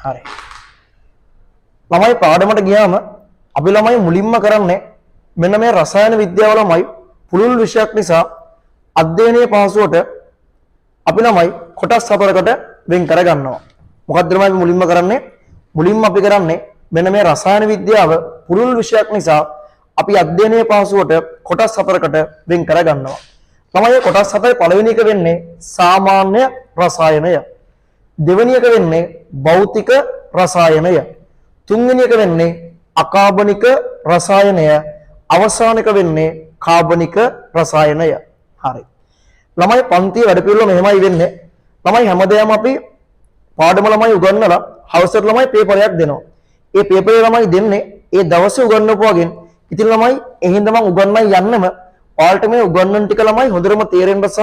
හරි. ළමයි පාඩමට ගියාම අපි ළමයි මුලින්ම කරන්නේ මෙන්න මේ රසායන විද්‍යාව ළමයි පුළුල් විෂයක් නිසා අධ්‍යයනයේ පහසුවට අපි ළමයි කොටස් හතරකට වෙන් කර ගන්නවා. මොකක්ද ළමයි මුලින්ම කරන්නේ? මුලින්ම අපි කරන්නේ මෙන්න මේ රසායන විද්‍යාව පුළුල් විෂයක් නිසා අපි අධ්‍යයනයේ පහසුවට කොටස් හතරකට වෙන් කර ගන්නවා. ළමයි කොටස් හතරේ පළවෙනි එක වෙන්නේ සාමාන්‍ය රසායනය. දෙවෙනි එක වෙන්නේ භෞතික රසායනය. තුන්වෙනි එක වෙන්නේ අකාබනික රසායනය. අවසාන එක වෙන්නේ කාබනික රසායනය. හරි. ළමයි පන්තියේ වැඩ පිළිවෙල මෙහෙමයි වෙන්නේ. ළමයි හැමදේම අපි පාඩම ළමයි උගන්වලා හවසට ළමයි පේපරයක් දෙනවා. ඒ පේපරය ළමයි දෙන්නේ ඒ දවසේ උගන්වපු වගේන්. ඉතින් ළමයි එහෙනම් මම උගන්වයි යන්නම ඔයාලට මේ උගන්වන ටික ළමයි හොඳටම තේරෙන්න සහ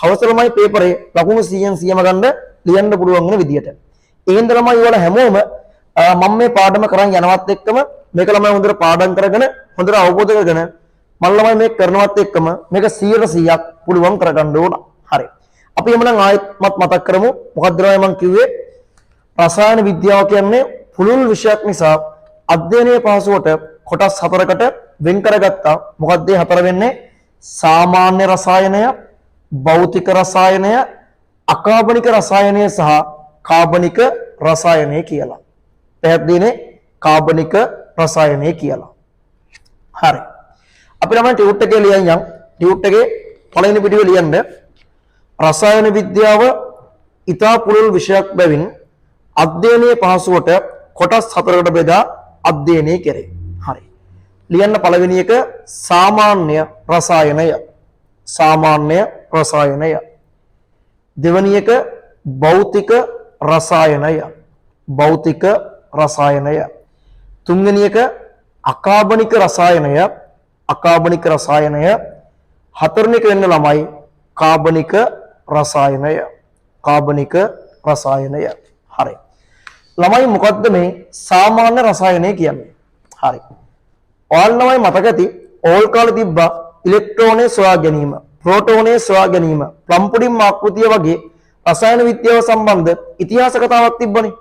හවස ළමයි පේපරේ ලකුණු 100න් 100ම ගන්න ලියන්න පුළුවන් වෙන විදියට. එහෙනම් ළමයි ඔයාලා හැමෝම මම මේ පාඩම කරන් යනවත් එක්කම මේක ළමයි හොඳට පාඩම් කරගෙන හොඳට අවබෝධ කරගෙන මම ළමයි මේක කරනවත් එක්කම මේක 100%ක් පුළුවන් කරගන්න ඕන. හරි. අපි එමුනම් ආයෙත් මතක් කරමු. මොකක්ද මම කිව්වේ? රසායන විද්‍යාව කියන්නේ පුළුල් විෂයක් නිසා අධ්‍යයනයේ පහසුවට කොටස් හතරකට වෙන් කරගත්තා. මොකක්ද මේ හතර වෙන්නේ? සාමාන්‍ය රසායනය, භෞතික රසායනය, අකාබනික රසායනය සහ කාබනික රසායනය කියලා. පැහැදිලිනේ? කාබනික රසායනය කියලා. හරි. අපි ළමයි ටියුට් එකේ ලියන් යම්. ටියුට් එකේ පළවෙනි පිටුවේ ලියන්න රසායන විද්‍යාව ඉතා පුළුල් විෂයක් බැවින් අධ්‍යයනයේ පහසුවට කොටස් හතරකට බෙදා අධ්‍යයනය කෙරේ. හරි. ලියන්න පළවෙනි එක සාමාන්‍ය රසායනය. සාමාන්‍ය රසායනය. දෙවෙනි එක භෞතික රසායනය. භෞතික රසායනය. තුන්වෙනි එක අකාබනික රසායනය. අකාබනික රසායනය. හතරවෙනි එක වෙන්න ළමයි කාබනික රසායනය. කාබනික රසායනය. හරි. ළමයි මොකද්ද මේ සාමාන්‍ය රසායනය කියන්නේ? හරි. ඔයාලා ළමයි මතක ඇති ඕල් කාලේ තිබ්බා ඉලෙක්ට්‍රෝනය සොයා ගැනීම, ප්‍රෝටෝනය සොයා ගැනීම, ප්ලම් පුඩින් ආකෘතිය වගේ රසායන විද්‍යාව සම්බන්ධ ඉතිහාස කතාවක් තිබ්බනේ.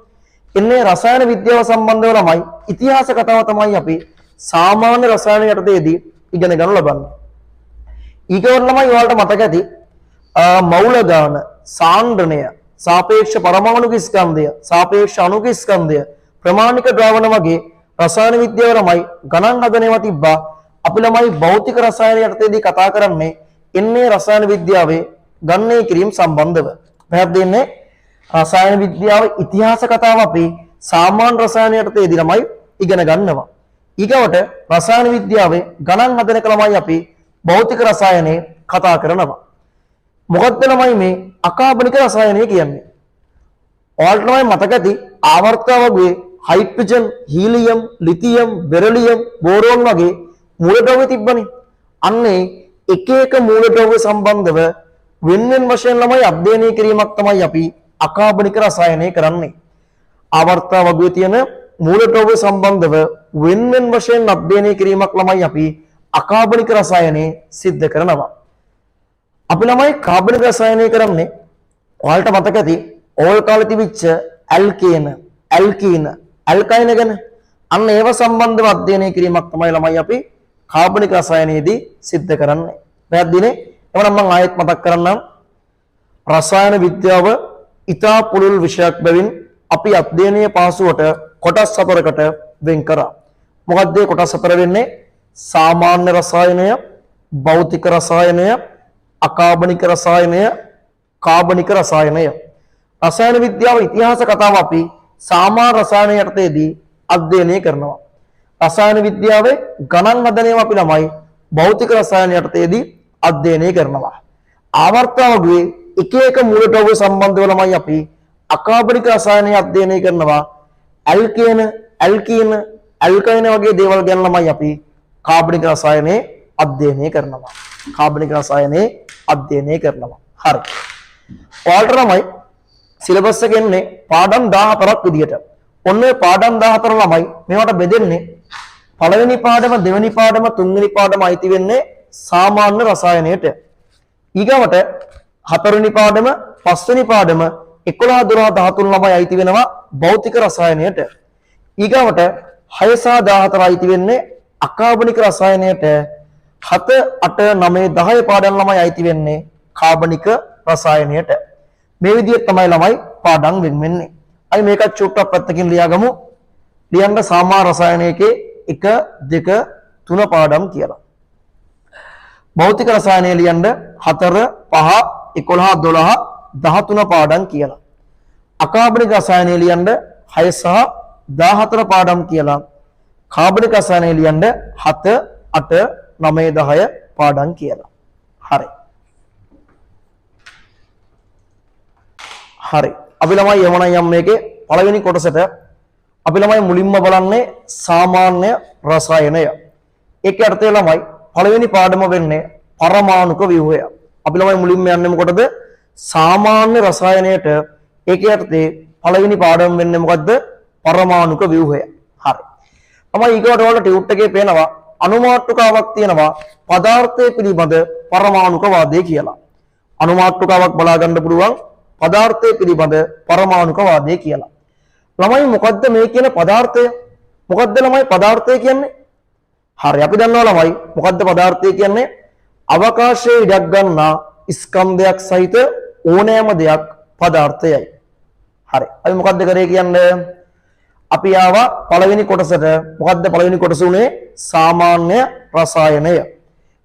එන්නේ රසායන විද්‍යාව සම්බන්ධව ළමයි ඉතිහාස කතාව තමයි අපි සාමාන්‍ය රසායන යටතේදී ඉගෙන ගන්න ලබන්නේ. ඊගොල්ලෝ ළමයි ඔයාලට මතක ඇති මෞලදාන, සාන්ද්‍රණය, සාපේක්ෂ පරමාණුක ස්කන්ධය, සාපේක්ෂ අණුක ස්කන්ධය, ප්‍රමාණික ද්‍රවණ වගේ රසායන විද්‍යාව ළමයි ගණන් හදනවා තිබ්බා. අපි ළමයි භෞතික රසායන යටතේදී කතා කරන්නේ එන්නේ රසායන විද්‍යාවේ ගණනය කිරීම සම්බන්ධව. පැහැදිලිනේ? රසායන විද්‍යාව ඉතිහාස කතාව අපි සාමාන්‍ය රසායන යටතේදී ළමයි ඉගෙන ගන්නවා. ඊගවට රසායන විද්‍යාවේ ගණන් හදන එක ළමයි අපි භෞතික රසායනයේ කතා කරනවා. මොකක්ද ළමයි මේ අකාබනික රසායනය කියන්නේ? ඔයාලට ළමයි මතක ඇති ආවර්තවගේ hydrogen, helium, lithium, beryllium, boron වගේ මූලද්‍රව්‍ය තිබ්බනේ. අන්නේ එක එක මූලද්‍රව්‍ය සම්බන්ධව වෙන වෙන වශයෙන් ළමයි අධ්‍යයනය කිරීමක් තමයි අපි අකාබනික රසායනය කරන්නේ. ආවර්තවගේ තියෙන මූලද්‍රව්‍ය සම්බන්ධව වෙන වෙන වශයෙන් අධ්‍යයනය කිරීමක් ළමයි අපි අකාබනික රසායනයේ සිද්ධ කරනවා. අපි ළමයි කාබනික රසායනය කරන්නේ ඔයාලට මතක ඇති ඕල් කාලේ තිබිච්ච ඇල්කේන, ඇල්කීන, ඇල්කයින ගැන අන්න ඒව සම්බන්ධව අධ්‍යයනය කිරීමක් තමයි ළමයි අපි කාබනික රසායනයේදී සිද්ධ කරන්නේ. පැහැදිලිනේ? එවනම් මම ආයෙත් මතක් කරන්නම් රසායන විද්‍යාව ඉතා පුළුල් විෂයක් බැවින් අපි අධ්‍යයනයේ පහසුවට කොටස් හතරකට වෙන් කරා. මොකක්ද මේ කොටස් හතර වෙන්නේ? සාමාන්‍ය රසායනය, භෞතික රසායනය, අකාබනික රසායනය, කාබනික රසායනය. රසායන විද්‍යාව ඉතිහාස කතාව අපි සාමාන්‍ය රසායන යටතේදී අධ්‍යයනය කරනවා. රසායන විද්‍යාවේ ගණන් හදනේම අපි ළමයි භෞතික රසායන යටතේදී අධ්‍යයනය කරනවා. ආවර්තවගේ එක එක මූලද්‍රව්‍ය සම්බන්ධව ළමයි අපි අකාබනික රසායනය අධ්‍යයනය කරනවා. ඇල්කේන, ඇල්කීන, ඇල්කයින වගේ දේවල් ගැන ළමයි අපි කාබනික රසායනයේ අධ්‍යයනය කරනවා. කාබනික රසායනයේ අධ්‍යයනය කරනවා. හරි. ඔයාලට ළමයි සිලබස් එකේ ඉන්නේ පාඩම් 14ක් විදියට. ඔන්න ඔය පාඩම් 14 ළමයි මේවට බෙදෙන්නේ පළවෙනි පාඩම, දෙවෙනි පාඩම, තුන්වෙනි පාඩම අයිති වෙන්නේ සාමාන්‍ය රසායනයට. ඊගවට හතරවෙනි පාඩම, පස්වෙනි පාඩම 11 12 13 ළමයි අයිති වෙනවා භෞතික රසායනයට. ඊගවට 6 සහ 14 අයිති වෙන්නේ අකාබනික රසායනයට. 7 8 9 10 පාඩම් ළමයි අයිති වෙන්නේ කාබනික රසායනයට. මේ විදිහට තමයි ළමයි පාඩම් වෙන් වෙන්නේ. අයි මේකත් චුට්ටක් පැත්තකින් ලියාගමු. ලියන්න සාමාන්‍ය රසායනයේ 1 2 3 පාඩම් කියලා. භෞතික රසායනය ලියන්න 4 5 11 12 13 පාඩම් කියලා. අකාබනික රසායනය ලියන්න 6 සහ 14 පාඩම් කියලා. කාබනික රසායනය ලියන්න 7 8 9 10 පාඩම් කියලා. හරි. හරි. අපි ළමයි යමන යම් මේකේ පළවෙනි කොටසට අපි ළමයි මුලින්ම බලන්නේ සාමාන්‍ය රසායනය. ඒකේ අර්ථය ළමයි පළවෙනි පාඩම වෙන්නේ පරමාණුක ව්‍යුහය. අපි ළමයි මුලින්ම යන්නේ මොකටද? සාමාන්‍ය රසායනයට. ඒකේ අර්ථේ පළවෙනි පාඩම වෙන්නේ මොකද්ද? පරමාණුක ව්‍යුහය. හරි. තමයි ඊකට වල ටියුට් එකේ පේනවා අණුමාතෘකාවක් තියෙනවා පදාර්ථය පිළිබඳ පරමාණුක වාදය කියලා. අණුමාතෘකාවක් බලා ගන්න පුළුවන් පදාර්ථය පිළිබඳ පරමාණුක වාදය කියලා. ළමයි මොකද්ද මේ කියන පදාර්ථය? මොකද්ද ළමයි පදාර්ථය කියන්නේ? හරි අපි දන්නවා ළමයි මොකද්ද පදාර්ථය කියන්නේ? අවකාශයේ ඉඩක් ගන්නා ස්කන්ධයක් සහිත ඕනෑම දෙයක් පදාර්ථයයි. හරි. අපි මොකද්ද කරේ කියන්නේ? අපි ආවා පළවෙනි කොටසට. මොකද්ද පළවෙනි කොටස උනේ? සාමාන්‍ය රසායනය.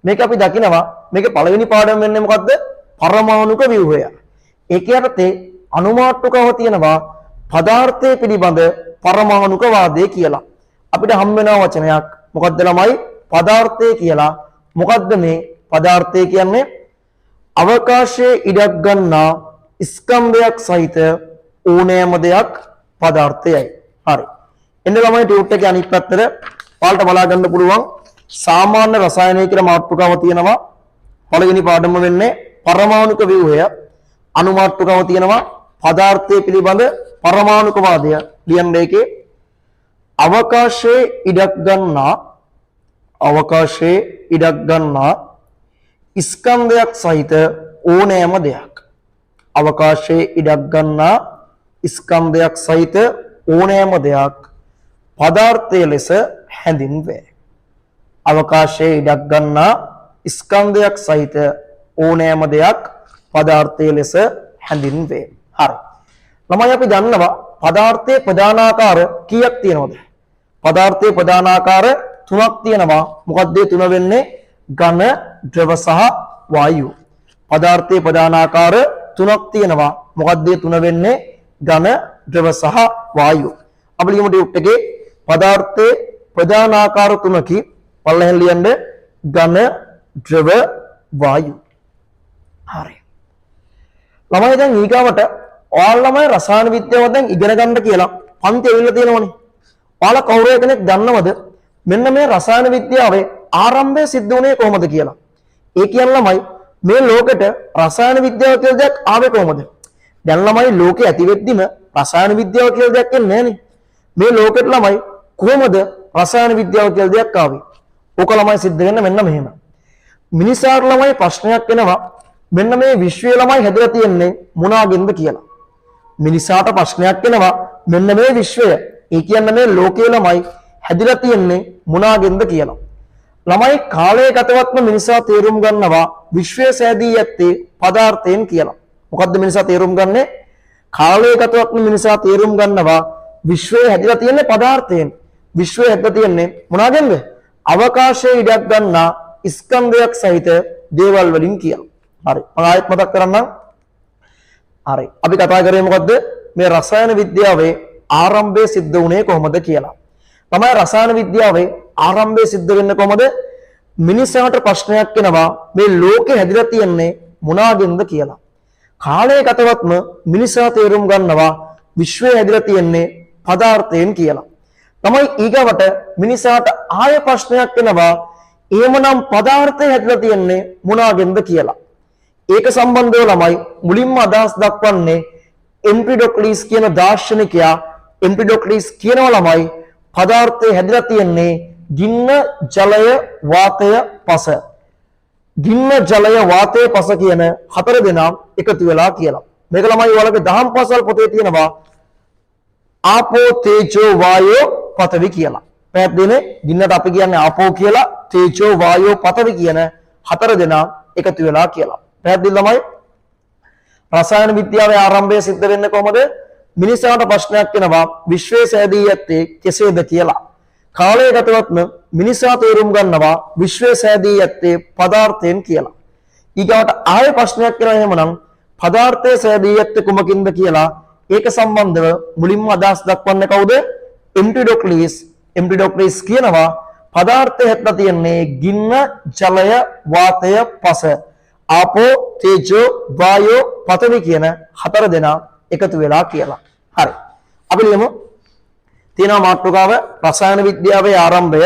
මේක අපි දකිනවා මේකේ පළවෙනි පාඩම වෙන්නේ මොකද්ද? පරමාණුක ව්‍යුහය. ඒකේ අර්ථේ අණුමාතෘකාව තියෙනවා පදාර්ථය පිළිබඳ පරමාණුක වාදය කියලා. අපිට හම් වෙන වචනයක් මොකද්ද ළමයි? පදාර්ථය කියලා. මොකද්ද මේ පදාර්ථය කියන්නේ? අවකාශයේ ඉඩක් ගන්නා ස්කන්ධයක් සහිත ඕනෑම දෙයක් පදාර්ථයයි. හරි. එන්න ළමයි ටියුට් එකේ අනිත් පැත්තට ඔයාලට බලා ගන්න පුළුවන් සාමාන්‍ය රසායනය කියලා මාතෘකාව තියෙනවා. පළවෙනි පාඩම වෙන්නේ පරමාණුක ව්‍යුහය. අණුමාතෘකාව තියෙනවා පදාර්ථය පිළිබඳ පරමාණුක වාදය. ලියන්න ඒකේ අවකාශයේ ඉඩක් ගන්නා ස්කන්ධයක් සහිත ඕනෑම දෙයක්. අවකාශයේ ඉඩක් ගන්නා ස්කන්ධයක් සහිත ඕනෑම දෙයක් පදාර්ථය ලෙස හැඳින්වේ. අවකාශයේ ඉඩක් ගන්නා ස්කන්ධයක් සහිත ඕනෑම දෙයක් පදාර්ථය ලෙස හැඳින්වේ. හරි. ළමයි අපි දන්නවා පදාර්ථයේ ප්‍රධානාකාර කීයක් තියෙනවද? පදාර්ථයේ ප්‍රධානාකාර 3ක් තියෙනවා. මොකක්ද ඒ 3 වෙන්නේ? ඝන, ද්‍රව සහ වායු. පදාර්ථයේ ප්‍රධානාකාර 3ක් තියෙනවා. මොකක්ද ඒ 3 වෙන්නේ? ඝන, ද්‍රව සහ වායු. අපි ලියමු ටියුට් එකේ පදාර්ථයේ ප්‍රධානාකාර 3කි පල්ලෙහෙන් ලියන්න ඝන, ද්‍රව, වායු. හරි. ළමයි දැන් ඊගාවට ඔයාලා ළමයි රසායන විද්‍යාව දැන් ඉගෙන ගන්න කියලා පන්ති ඇවිල්ලා තියෙනවනේ. ඔයාලා කවුරු කෙනෙක් දන්නවද මෙන්න මේ රසායන විද්‍යාවේ ආරම්භය සිද්ධ වුණේ කොහොමද කියලා? ඒ කියන්නේ ළමයි මේ ලෝකෙට රසායන විද්‍යාව කියලා දෙයක් ආවේ කොහොමද? දැන් ළමයි ලෝකෙ ඇති වෙද්දිම රසායන විද්‍යාව කියලා දෙයක් එන්නේ නැහනේ. මේ ලෝකෙට ළමයි කොහොමද රසායන විද්‍යාව කියලා දෙයක් ආවේ? ඕක ළමයි සිද්ධ වෙන්න මෙන්න මෙහෙම. මිනිසාර ළමයි ප්‍රශ්නයක් එනවා මෙන්න මේ විශ්වයේ ළමයි හැදලා තියෙන්නේ මොනවාගෙන්ද කියලා. මිනිසාට ප්‍රශ්නයක් එනවා මෙන්න මේ විශ්වය ඒ කියන්නේ මේ ලෝකයේ ළමයි හැදිලා තියෙන්නේ මොනවාගෙන්ද කියලා. ළමයි කාලයකටවත්ම මිනිසා තේරුම් ගන්නවා විශ්වය සෑදී ඇත්තේ පදාර්ථයෙන් කියලා. මොකද්ද මිනිසා තේරුම් ගන්නේ? කාලයකටවත්ම මිනිසා තේරුම් ගන්නවා විශ්වය හැදිලා තියෙන්නේ පදාර්ථයෙන්. විශ්වය හැදලා තියෙන්නේ මොනවාගෙන්ද? අවකාශයේ ඉඩක් ගන්නා ස්කන්ධයක් සහිත දේවල් වලින් කියලා. හරි. මම ආයෙත් මතක් කරන්නම්. හරි. අපි කතා කරේ මොකද්ද? මේ රසායන විද්‍යාවේ ආරම්භය සිද්ධ වුණේ කොහොමද කියලා. තමයි රසායන විද්‍යාවේ ආරම්භය සිද්ධ වෙන්නේ කොහොමද? මිනිසාට ප්‍රශ්නයක් එනවා මේ ලෝකෙ හැදිලා තියෙන්නේ මොනවාගෙන්ද කියලා. කාලයකටවත්ම මිනිසා තේරුම් ගන්නවා විශ්වය හැදිලා තියෙන්නේ පදාර්ථයෙන් කියලා. තමයි ඊගවට මිනිසාට ආය ප්‍රශ්නයක් එනවා එහෙමනම් පදාර්ථය හැදිලා තියෙන්නේ මොනවාගෙන්ද කියලා. ඒක සම්බන්ධව ළමයි මුලින්ම අදහස් දක්වන්නේ එම්පිඩොක්ලිස් කියන දාර්ශනිකයා. එම්පිඩොක්ලිස් කියනවා ළමයි පදාර්ථය හැදිලා තියෙන්නේ ගින්න, ජලය, වාතය, පස. ගින්න, ජලය, වාතය, පස කියන 4 දෙනා එකතු වෙලා කියලා. මේක ළමයි ඔයාලගේ දහම් පාසල් පොතේ තියෙනවා ආපෝ තේජෝ වායෝ පඨවි කියලා. පැහැදිලිනේ? ගින්නට අපි කියන්නේ ආපෝ කියලා, තේජෝ වායෝ පඨවි කියන හතර දෙනා එකතු වෙලා කියලා. පැහැදිලි ළමයි? රසායන විද්‍යාවේ ආරම්භය සිද්ධ වෙන්නේ කොහොමද? මිනිසාට ප්‍රශ්නයක් වෙනවා විශ්වයේ සෑදී ඇත්තේ කෙසේද කියලා. කාලය ගතවත්ම මිනිසා තේරුම් ගන්නවා විශ්වයේ සෑදී ඇත්තේ පදාර්ථයෙන් කියලා. ඊගාට ආයෙ ප්‍රශ්නයක් වෙනවා එහෙමනම් පදාර්ථයේ සෑදී ඇත්තේ කුමකින්ද කියලා. ඒක සම්බන්ධව මුලින්ම අදහස් දක්වන්නේ කවුද? එම්පිඩොක්ලිස්. එම්පිඩොක්ලිස් කියනවා පදාර්ථය හැදලා තියන්නේ ගින්න, ජලය, වාතය, පස. ආපෝ, තේජෝ, වායෝ, පඨවි කියන හතර දෙනා එකතු වෙලා කියලා. හරි. අපි ලියමු. තියෙනවා මාතෘකාව රසායන විද්‍යාවේ ආරම්භය.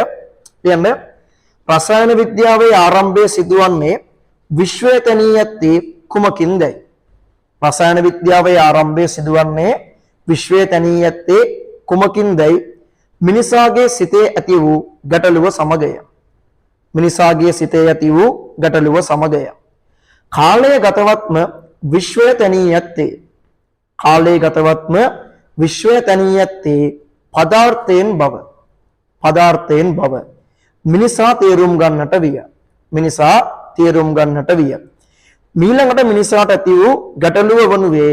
කියන්නේ රසායන විද්‍යාවේ ආරම්භය සිදුවන්නේ විශ්වයේ තැනී ඇත්තේ කුමකින්දයි? රසායන විද්‍යාවේ ආරම්භය සිදුවන්නේ විශ්වයේ තැනී ඇත්තේ කුමකින්දයි? මිනිසාගේ සිතේ ඇති වූ ගැටලුව සමගය. මිනිසාගේ සිතේ ඇති වූ ගැටලුව සමගය. කාලය ගතවත්ම විශ්වයේ තැනී ඇත්තේ කාලය ගතවත්ම විශ්වයේ තැනී ඇත්තේ පදාර්ථයෙන් බව. පදාර්ථයෙන් බව. මිනිසා තේරුම් ගන්නට විය. මිනිසා තේරුම් ගන්නට විය. මීළඟට මිනිසාට ඇති වූ ගැටලුව වනුවේ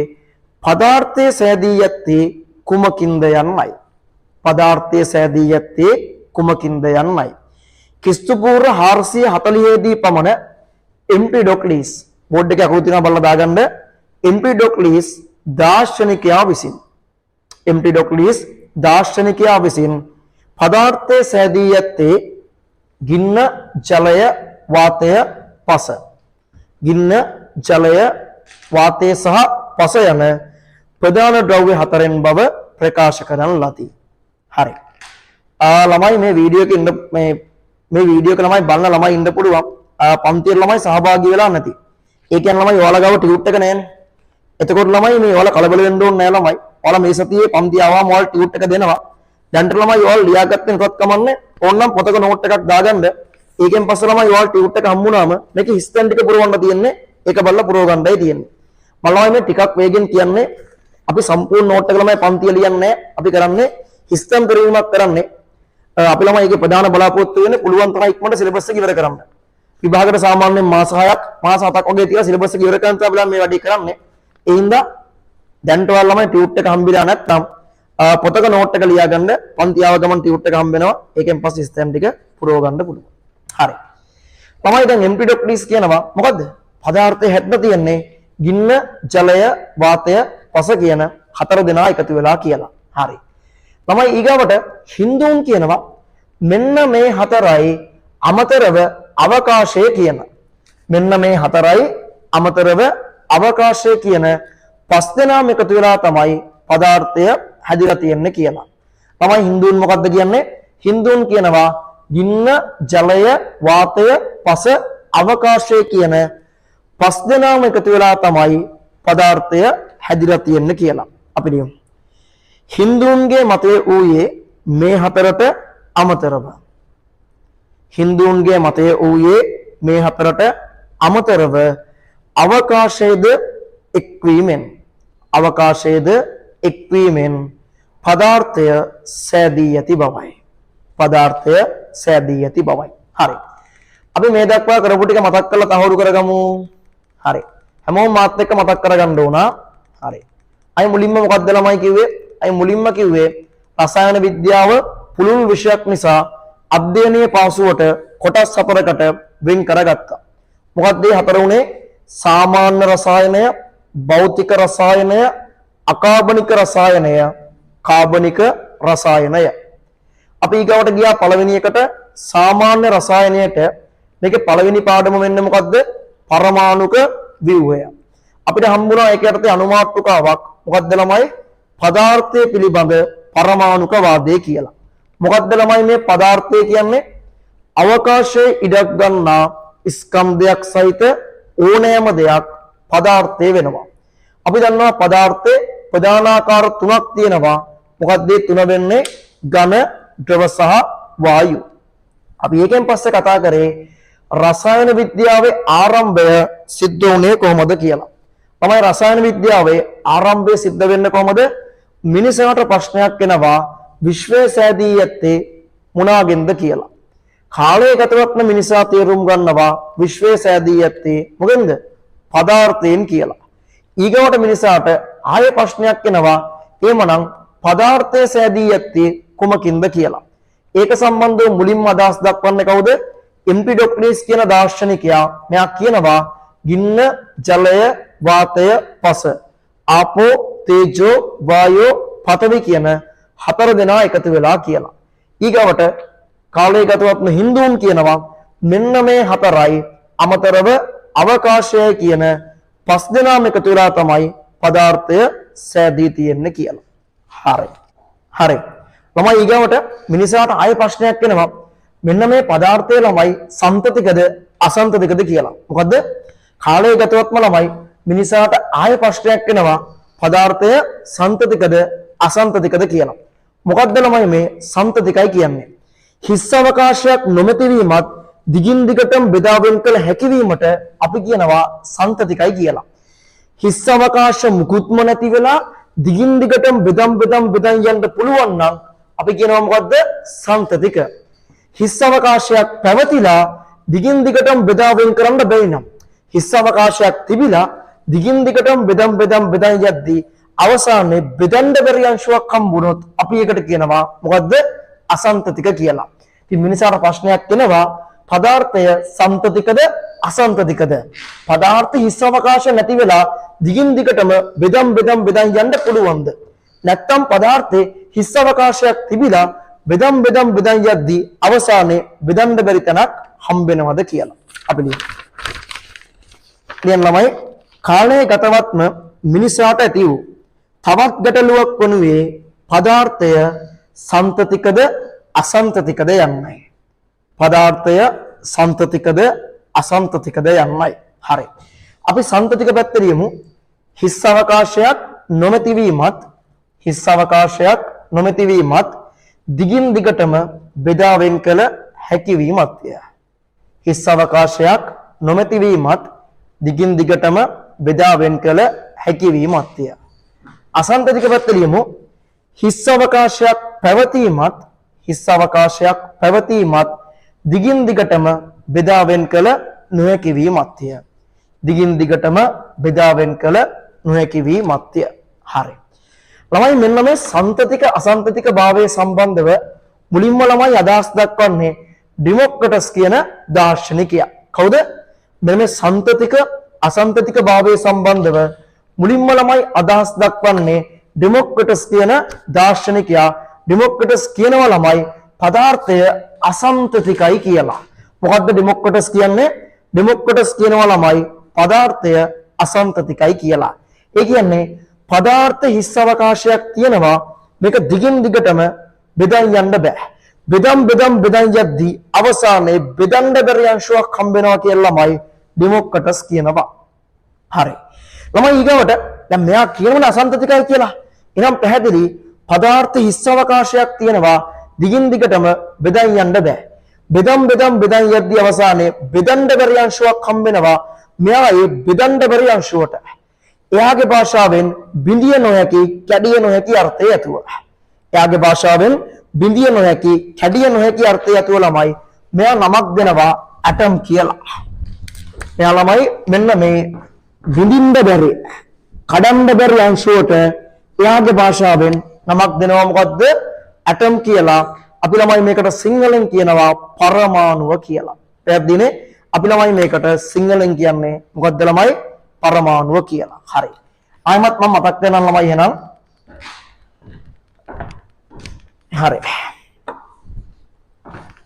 පදාර්ථයේ සෑදී ඇත්තේ කුමකින්ද යන්නයි. පදාර්ථයේ සෑදී ඇත්තේ කුමකින්ද යන්නයි. ක්‍රිස්තු පූර්ව 440 දී පමණ එම්පිඩොක්ලිස් බෝඩ් එකේ අකුරු තියෙනවා බලලා දාගන්න. එම්පිඩොක්ලිස් දාර්ශනිකයා විසින් එම්පිඩොක්ලිස් දාර්ශනිකයා විසින් පදාර්ථයේ සෑදී ඇත්තේ ගින්න, ජලය, වාතය, පස. ගින්න, ජලය, වාතය සහ පස යන ප්‍රධාන ද්‍රව්‍ය හතරෙන් බව ප්‍රකාශ කරන ලදී. හරි. ළමයි මේ වීඩියෝ එකේ ඉන්න මේ වීඩියෝ එක ළමයි බලන ළමයි ඉන්න පුළුවන්. පන්තියේ ළමයි සහභාගී වෙලා නැති. ඒ කියන්නේ ළමයි ඔයාලා ගාව ටියුට් එක නැහැනේ. එතකොට ළමයි මේ ඔයාලා කලබල වෙන්න ඕනේ නැහැ ළමයි. ඔයාලා මේ සතියේ පන්ති ආවම ඔයාලා ටියුට් එක දෙනවා. දැන්ට ළමයි ඔයාලා ලියාගත්තේ නැතත් කමන්නේ. ඕනනම් පොතක නෝට් එකක් දාගන්න. ඒකෙන් පස්සේ ළමයි ඔයාලා ටියුට් එක හම්බුනාම මේක හිස්තැන් ටික පුරවන්න තියෙන්නේ. ඒක බලලා පුරව ගන්නයි තියෙන්නේ. මම ළමයි මේ ටිකක් වේගෙන් කියන්නේ අපි සම්පූර්ණ නෝට් එක ළමයි පන්තිය ලියන්නේ අපි කරන්නේ හිස්තැන් පරිවීමක් කරන්නේ. අපි ළමයි ඒකේ ප්‍රධාන බලාපොරොත්තු වෙන්නේ පුළුවන් තරම් ඉක්මනට සිලබස් එක ඉවර කරන්න. විභාගයට සාමාන්‍යයෙන් මාස 6ක් මාස 7ක් වගේ තියලා සිලබස් එක ඉවර කරන් තමයි අපි මේ වැඩේ කරන්නේ. ඒ හින්දා දැන්ට ඔයාලා ළමයි ටියුට් එක හම්බෙලා නැත්නම් පොතක නෝට් එක ලියා ගන්න. පන්ති ආව ගමන් ටියුට් එක හම්බ වෙනවා. ඒකෙන් පස්සේ ස්තැන් ටික පුරව ගන්න පුළුවන්. හරි. ළමයි දැන් එම්පිඩොක්ලිස් කියනවා මොකද්ද? පදාර්ථයේ හැදලා තියන්නේ ගින්න, ජලය, වාතය, පස කියන හතර දෙනා එකතු වෙලා කියලා. හරි. ළමයි ඊගාවට හින්දුන් කියනවා මෙන්න මේ හතරයි අමතරව අවකාශය කියන. මෙන්න මේ හතරයි අමතරව අවකාශය කියන පස් දෙනාම එකතු වෙලා තමයි පදාර්ථය හැදිලා තියෙන්නේ කියලා. තමයි හින්දුන් මොකද්ද කියන්නේ? හින්දුන් කියනවා ගින්න, ජලය, වාතය, පස, අවකාශය කියන පස් දෙනාම එකතු වෙලා තමයි පදාර්ථය හැදිලා තියෙන්නේ කියලා. අපි කියමු. හින්දුන්ගේ මතය ඌයේ මේ හතරට අමතරව. හින්දුන්ගේ මතය ඌයේ මේ හතරට අමතරව අවකාශයේද එක්වීමෙන් පදාර්ථය සෑදී ඇති බවයි. පදාර්ථය සෑදී ඇති බවයි. හරි. අපි මේ දක්වා කරපු ටික මතක් කරලා තහවුරු කරගමු. හරි. හැමෝම මාත් එක්ක මතක් කරගන්න ඕන. හරි. අය මුලින්ම මොකක්ද ළමයි කිව්වේ? අය මුලින්ම කිව්වේ රසායන විද්‍යාව පුළුල් විෂයක් නිසා අධ්‍යයනයේ පාසුවට කොටස් හතරකට වෙන් කරගත්තා. මොකක්ද මේ හතර උනේ? සාමාන්‍ය රසායනය, භෞතික රසායනය, අකාබනික රසායනය, කාබනික රසායනය. අපි ඊගවට ගියා පළවෙනි එකට සාමාන්‍ය රසායනයට. මේකේ පළවෙනි පාඩම වෙන්නේ මොකද්ද? පරමාණුක ව්‍යුහය. අපිට හම්බුණා ඒක යටතේ අනුමාත්‍රකාවක්. මොකද්ද ළමයි? පදාර්ථය පිළිබඳ පරමාණුක වාදය කියලා. මොකද්ද ළමයි මේ පදාර්ථය කියන්නේ? අවකාශයේ ඉඩක් ගන්නා ස්කන්ධයක් සහිත ඕනෑම දෙයක් පදාර්ථය වෙනවා. අපි දන්නවා පදාර්ථයේ ප්‍රධානාකාර තුනක් තියෙනවා. මොකක්ද මේ තුන වෙන්නේ? ඝන, ද්‍රව සහ වායු. අපි ඒකෙන් පස්සේ කතා කරේ රසායන විද්‍යාවේ ආරම්භය සිද්ධ වුණේ කොහොමද කියලා. තමයි රසායන විද්‍යාවේ ආරම්භය සිද්ධ වෙන්නේ කොහමද? මිනිසාට ප්‍රශ්නයක් එනවා විශ්වය සෑදී ඇත්තේ මොනවාගෙන්ද කියලා. කාලය ගතවත්ම මිනිසා තේරුම් ගන්නවා විශ්වය සෑදී ඇත්තේ මොකෙන්ද? පදාර්ථයෙන් කියලා. ඊගවට මිනිසාට ආය ප්‍රශ්නයක් එනවා එමනම් පදාර්ථය සෑදී ඇත්තේ කුමකින්ද කියලා. ඒක සම්බන්ධව මුලින්ම අදහස් දක්වන්නේ කවුද? එම්පිඩොක්ලස් කියන දාර්ශනිකයා. මෙයා කියනවා ගින්න, ජලය, වාතය, පස, ආපෝ, තේජෝ, වායෝ, පඨවි කියන හතර දෙනා එකතු වෙලා කියලා. ඊගවට කාලය ගතවත්ම හින්දුන් කියනවා මෙන්න මේ හතරයි අමතරව අවකාශය කියන පස් දෙනාම එකතු වෙලා තමයි පදාර්ථය සෑදී තියෙන්නේ කියලා. හරි. ළමයි ඊගවට මිනිසාට ආය ප්‍රශ්නයක් එනවා මෙන්න මේ පදාර්ථය ළමයි සන්තතිකද අසන්තතිකද කියලා. මොකද්ද? කාලය ගතවත්ම ළමයි මිනිසාට ආය ප්‍රශ්නයක් එනවා පදාර්ථය සන්තතිකද අසන්තතිකද කියලා. මොකද්ද ළමයි මේ සන්තතිකයි කියන්නේ? හිස් අවකාශයක් නොමැතිවීමත් දිගින් දිගටම බෙදා වෙන් කළ හැකිවීමට අපි කියනවා සන්තතිකයි කියලා. හිස් අවකාශ මුකුත්ම නැති වෙලා දිගින් දිගටම බෙදන් යන්න පුළුවන් නම් අපි කියනවා මොකද්ද? සන්තතික. හිස් අවකාශයක් පැවතිලා දිගින් දිගටම බෙදා වෙන් කරන්න බැරි නම් හිස් අවකාශයක් තිබිලා දිගින් දිගටම බෙදන් යද්දී අවසානයේ බෙදන්න බැරි අංශුවක් හම්බුනොත් අපි ඒකට කියනවා මොකද්ද? අසන්තතික කියලා. ඉතින් මිනිසාට ප්‍රශ්නයක් එනවා පදාර්ථය සන්තතිකද අසන්තතිකද? පදාර්ථ හිස් අවකාශ නැති වෙලා දිගින් දිගටම බෙදන් යන්න පුළුවන්ද? නැත්නම් පදාර්ථයේ හිස් අවකාශයක් තිබිලා බෙදන් යද්දී අවසානයේ බෙදන්න බැරි තැනක් හම්බෙනවද කියලා. අපි ලියන්න ළමයි කාලයේ ගතවත්ම මිනිසාට ඇති වූ තවත් ගැටලුවක් වනුයේ පදාර්ථය සන්තතිකද අසන්තතිකද යන්නයි. පදාර්ථය සන්තතිකද අසන්තතිකද යන්නයි. හරි. අපි සන්තතික පැත්තට යමු. හිස් අවකාශයක් නොමැතිවීමත් දිගින් දිගටම බෙදා වෙන් කළ හැකිවීමත්ය. හිස් අවකාශයක් නොමැතිවීමත් දිගින් දිගටම බෙදා වෙන් කළ හැකිවීමත්ය. අසන්තතික පැත්තට යමු. හිස් අවකාශයක් පැවතීමත් දිගින් දිගටම බෙදා වෙන් කළ නොහැකිවීමත්ය. දිගින් දිගටම බෙදා වෙන් කළ නොහැකිවීමත්ය. හරි. ළමයි මෙන්න මේ සන්තතික අසන්තතික භාවය සම්බන්ධව මුලින්ම ළමයි අදහස් දක්වන්නේ ඩිමොක්‍රටස් කියන දාර්ශනිකයා. කවුද? මෙන්න මේ සන්තතික අසන්තතික භාවය සම්බන්ධව මුලින්ම ළමයි අදහස් දක්වන්නේ ඩිමොක්‍රටස් කියන දාර්ශනිකයා. ඩිමොක්‍රටස් කියනවා ළමයි පදාර්ථය අසන්තතිකයි කියලා. මොකද්ද ඩිමොක්‍රටස් කියන්නේ? ඩිමොක්‍රටස් කියනවා ළමයි පදාර්ථය අසන්තතිකයි කියලා. ඒ කියන්නේ පදාර්ථ හිස් අවකාශයක් තියෙනවා මේක දිගින් දිගටම බෙදන් යන්න බෑ. බෙදන් යද්දී අවසානයේ බෙදන්න බැරි අංශුවක් හම්බ වෙනවා කියලා ළමයි ඩිමොක්‍රටස් කියනවා. හරි. ළමයි ඊගවට දැන් මෙයා කියනවනේ අසන්තතිකයි කියලා. එනම් පැහැදිලි පදාර්ථ හිස් අවකාශයක් තියෙනවා දිගින් දිගටම බෙදන් යන්න බෑ. බෙදන් යද්දී අවසානයේ බෙදන්න බැරි අංශුවක් හම්බ වෙනවා. මෙයා ඒ බෙදන්න බැරි අංශුවට එයාගේ භාෂාවෙන් බිඳිය නොහැකි කැඩිය නොහැකි අර්ථය ඇතුව. එයාගේ භාෂාවෙන් බිඳිය නොහැකි කැඩිය නොහැකි අර්ථය ඇතුව ළමයි මෙයා නමක් දෙනවා ඇටම් කියලා. එයා ළමයි මෙන්න මේ බිඳින්න බැරි කඩන්න බැරි අංශුවට එයාගේ භාෂාවෙන් නමක් දෙනවා මොකද්ද? ඇටම් කියලා. අපි ළමයි මේකට සිංහලෙන් කියනවා පරමාණුව කියලා. පැහැදිලිනේ? අපි ළමයි මේකට සිංහලෙන් කියන්නේ මොකද්ද ළමයි? පරමාණුව කියලා. හරි. ආයමත් මම මතක් කරනවා ළමයි එහෙනම්. හරි.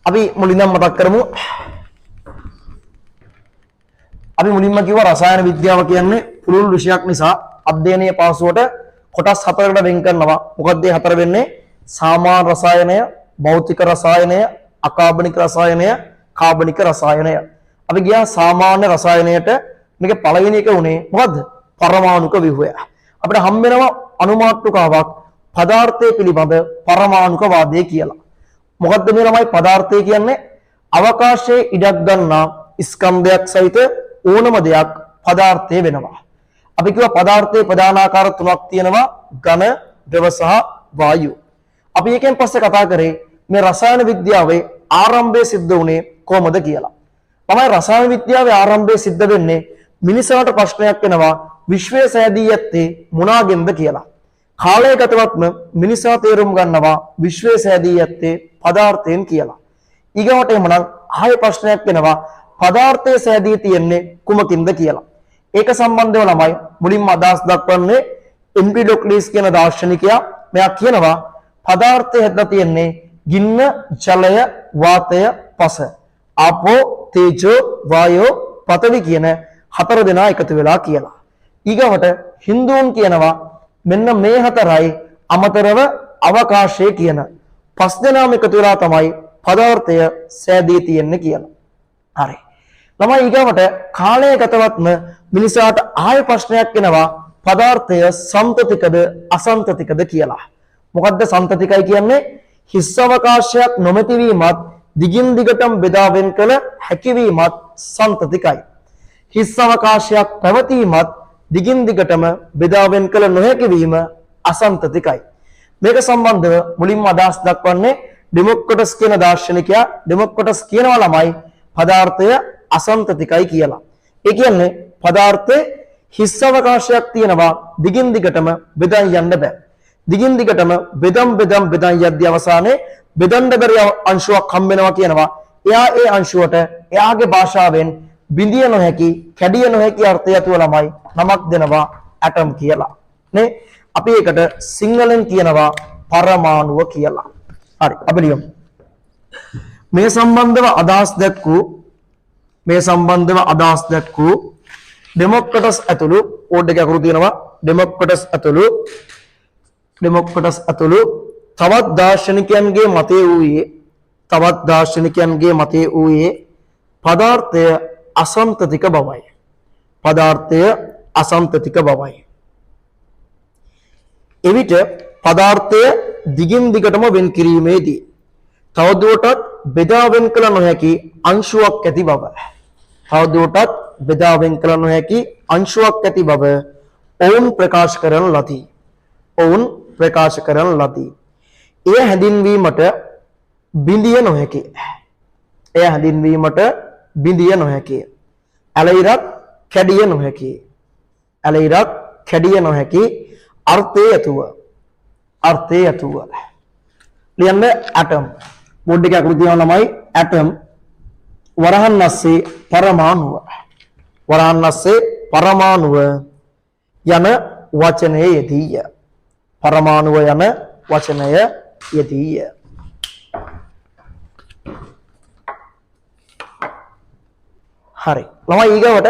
අපි මුලින්ම මතක් කරමු. අපි මුලින්ම කිව්වා රසායන විද්‍යාව කියන්නේ පුළුල් විෂයක් නිසා අධ්‍යයනයේ පාසුවට කොටස් හතරකට වෙන් කරනවා. මොකක්ද මේ හතර වෙන්නේ? සාමාන්‍ය රසායනය, භෞතික රසායනය, අකාබනික රසායනය, කාබනික රසායනය. අපි ගියා සාමාන්‍ය රසායනයට. මේක පළවෙනි එක උනේ මොකද්ද? පරමාණුක ව්‍යුහය. අපිට හම් වෙනවා අනුමාත්‍රකාවක් පදාර්ථය පිළිබඳ පරමාණුක වාදය කියලා. මොකද්ද මේ ළමයි පදාර්ථය කියන්නේ? අවකාශයේ ඉඩක් ගන්නා ස්කන්ධයක් සහිත ඕනම දෙයක් පදාර්ථය වෙනවා. අපි කියව පදාර්ථයේ ප්‍රධාන ආකාර තුනක් තියෙනවා ඝන, ද්‍රව සහ වායු. අපි එකෙන් පස්සේ කතා කරේ මේ රසායන විද්‍යාවේ ආරම්භය සිද්ධ වුණේ කොහොමද කියලා. තමයි රසායන විද්‍යාවේ ආරම්භය සිද්ධ වෙන්නේ මිනිසාට ප්‍රශ්නයක් වෙනවා විශ්වය සෑදී ඇත්තේ මොනාගෙන්ද කියලා. කාලයගතවත්ම මිනිසා තේරුම් ගන්නවා විශ්වය සෑදී ඇත්තේ පදාර්ථයෙන් කියලා. ඊගොට එමනම් ආයෙ ප්‍රශ්නයක් වෙනවා පදාර්ථය සෑදී තියෙන්නේ කුමකින්ද කියලා. ඒක සම්බන්ධව ළමයි මුලින්ම අදහස් දක්වන්නේ එම්පිඩොක්ලිස් කියන දාර්ශනිකයා. මෙයා කියනවා පදාර්ථය හැදලා තියෙන්නේ ගින්න, ජලය, වාතය, පස. ආපෝ, තේජෝ, වායෝ, පඨවි කියන හතර දෙනා එකතු වෙලා කියලා. ඊගවට හින්දුන් කියනවා මෙන්න මේ හතරයි අමතරව අවකාශය කියන පස් දෙනාම එකතු වෙලා තමයි පදාර්ථය සෑදී තියෙන්නේ කියලා. හරි. ළමයි ඊගවට කාලයගතවත්ම මිනිසාට ආය ප්‍රශ්නයක් එනවා පදාර්ථය සම්තතිකද අසම්තතිකද කියලා. මොකද්ද සම්තතිකයි කියන්නේ? හිස් අවකාශයක් නොමැති වීමත් දිගින් දිගටම බෙදා වෙන් කළ හැකියවීමත් සම්තතිකයි. හිස් අවකාශයක් පැවතීමත් දිගින් දිගටම බෙදා වෙන් කළ නොහැකි වීම අසම්තතිකයි. මේක සම්බන්ධව මුලින්ම අදහස් දක්වන්නේ ඩෙමොක්‍රටස් කියන දාර්ශනිකයා. ඩෙමොක්‍රටස් කියනවා ළමයි පදාර්ථය අසම්තතිකයි කියලා. ඒ කියන්නේ පදාර්ථයේ හිස් අවකාශයක් තියෙනවා දිගින් දිගටම බෙදන් යන්න බෑ. දිගින් දිගටම බෙදන් යද්දී අවසානයේ බෙදන්න බැරි අංශුවක් හම්බ වෙනවා කියනවා. එයා ඒ අංශුවට එයාගේ භාෂාවෙන් බිඳිය නොහැකි, කැඩිය නොහැකි අර්ථය ඇතුව ළමයි නමක් දෙනවා ඇටම් කියලා. නේ? අපි ඒකට සිංහලෙන් කියනවා පරමාණුව කියලා. හරි. අපි ලියමු. මේ සම්බන්ධව අදහස් දැක්වූ ඩෙමොක්‍රටස් ඇතුළු කෝඩ් එක අකුරු තියෙනවා. ඩෙමොක්‍රටස් ඇතුළු තවත් දාර්ශනිකයන්ගේ මතය වූයේ පදාර්ථය අසම්තතික බවයි. එවිට පදාර්ථය දිගින් දිගටම වෙන් කිරීමේදී තවදුරටත් බෙදා වෙන් කළ නොහැකි අංශුවක් ඇති බව ඔවුන් ප්‍රකාශ කරන ලදී. එය හැඳින්වීමට බිඳිය නොහැකි. ඇලයිරක් කැඩිය නොහැකි අර්ථය ඇතුව. ලියන්න ඇටම්. බෝඩ් එකේ අකුරු තියෙනවා ළමයි ඇටම්. වරහන් නැස්සේ පරමාණුව යන වචනය යෙදීය. හරි. ළමයි ඊගවට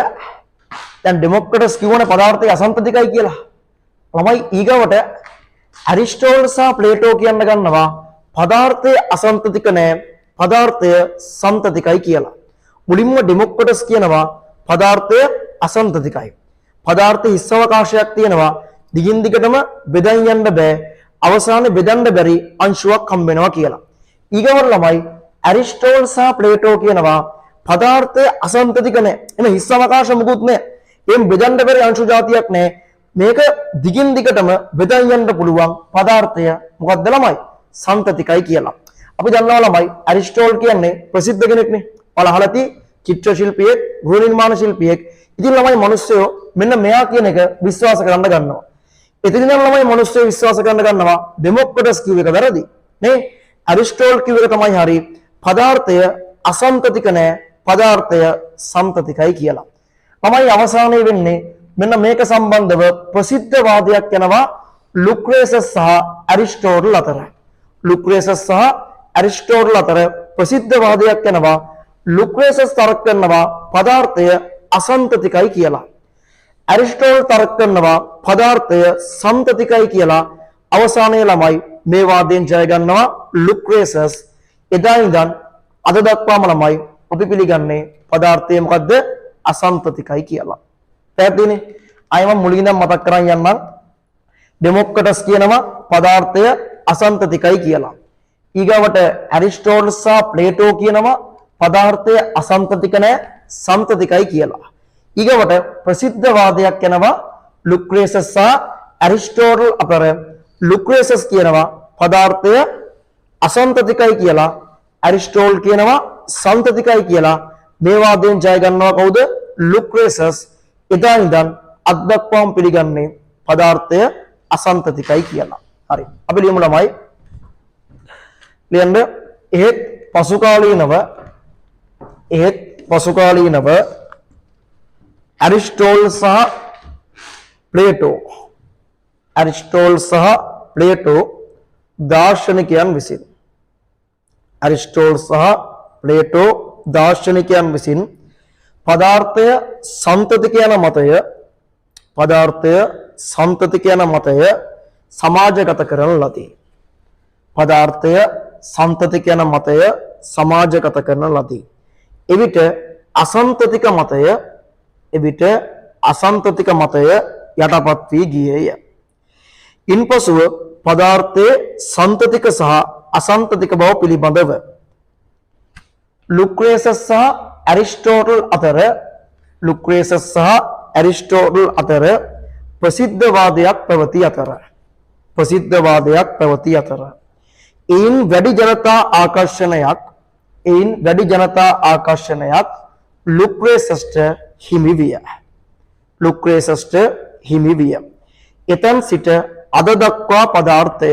දැන් ඩෙමොක්‍රටස් කියවන පදාර්ථය අසම්තතිකයි කියලා. ළමයි ඊගවට ඇරිස්ටෝටල් සහ ප්ලේටෝ කියන්න ගන්නවා පදාර්ථය අසම්තතික නෑ, පදාර්ථය සම්තතිකයි කියලා. මුලින්ම ඩෙමොක්‍රටස් කියනවා පදාර්ථය අසම්තතිකයි. පදාර්ථ හිස් අවකාශයක් තියෙනවා දිගින් දිගටම බෙදන් යන්න බෑ. අවසානයේ බෙදන්න බැරි අංශුවක් හම්බ වෙනවා කියලා. ඊගවර ළමයි ඇරිස්ටෝටල් සහ ප්ලේටෝ කියනවා පදාර්ථය අසම්තතික නෑ. එන හිස් අවකාශ මුකුත් නෑ. එම් බෙදන්න බැරි අංශු જાතියක් නෑ. මේක දිගින් දිගටම බෙදන් යන්න පුළුවන් පදාර්ථය මොකක්ද ළමයි? සම්තතිකයි කියලා. අපි දන්නවා ළමයි ඇරිස්ටෝටල් කියන්නේ ප්‍රසිද්ධ කෙනෙක්නේ. ඔයාලා අහලා තියෙයි චිත්‍ර ශිල්පියෙක්, ගෘහ නිර්මාණ ශිල්පියෙක්. ඉතින් ළමයි මිනිස්සු මෙන්න මෙයා කියන එක විශ්වාස කරන්න ගන්නවා. එතනින් ළමයි මිනිස්සු විශ්වාස කරන්න ගන්නවා ඩෙමොක්‍රටස් කිව්ව එක වැරදි. නේ? ඇරිස්ටෝටල් කිව්ව එක තමයි හරි. පදාර්ථය අසම්තතික නෑ, පදාර්ථය සම්තතිකයි කියලා. ළමයි අවසානයේ වෙන්නේ මෙන්න මේක සම්බන්ධව ප්‍රසිද්ධ වාදයක් යනවා ලුක්‍රේසස් සහ ඇරිස්ටෝටල් අතර. ප්‍රසිද්ධ වාදයක් යනවා ලුක්‍රේසස් තර්ක කරනවා පදාර්ථය අසම්තතිකයි කියලා. ඇරිස්ටෝටල් තර්ක කරනවා පදාර්ථය සම්තතිකයි කියලා. අවසානයේ ළමයි මේ වාදයෙන් ජය ගන්නවා ලුක්‍රේසස්. එදා ඉඳන් අද දක්වාම ළමයි අපි පිළිගන්නේ පදාර්ථය මොකද්ද? අසම්තතිකයි කියලා. පැහැදිලිනේ? අයම මුලින් ඉඳන් මතක් කරන් යන්නම්. ඩෙමොක්‍රටස් කියනවා පදාර්ථය අසම්තතිකයි කියලා. ඊගවට ඇරිස්ටෝටල් සහ ප්ලේටෝ කියනවා පදාර්ථය අසම්තතික නැහැ, සම්තතිකයි කියලා. ඊගවට ප්‍රසිද්ධ වාදයක් යනවා ලුක්‍රේසස් සහ ඇරිස්ටෝටල් අතර ලුක්‍රේසස් කියනවා පදාර්ථය අසන්තතිකයි කියලා, ඇරිස්ටෝටල් කියනවා සන්තතිකයි කියලා. මේ වාදයෙන් ජය ගන්නවා කවුද? ලුක්‍රේසස්. එදා ඉඳන් අද දක්වාම පිළිගන්නේ පදාර්ථය අසන්තතිකයි කියලා. හරි. අපි ලියමු ළමයි. ලියන්න. එහෙත් පසුකාලීනව ඇරිස්ටෝටල් සහ ප්ලේටෝ දාර්ශනිකයන් විසින් පදාර්ථය සන්තතික යන මතය සමාජගත කරන ලදී. එවිට අසන්තතික මතය යටපත් වී ගියේය. ඉන්පසුව පදාර්ථයේ සන්තතික සහ අසන්තතික බව පිළිබඳව ලුක්‍රේසස් සහ ඇරිස්ටෝටල් අතර ප්‍රසිද්ධ වාදයක් පැවති අතර එයින් වැඩි ජනතා ආකර්ෂණයක් ලුක්‍රේසස්ට හිමි විය. එතැන් සිට අද දක්වා පදාර්ථය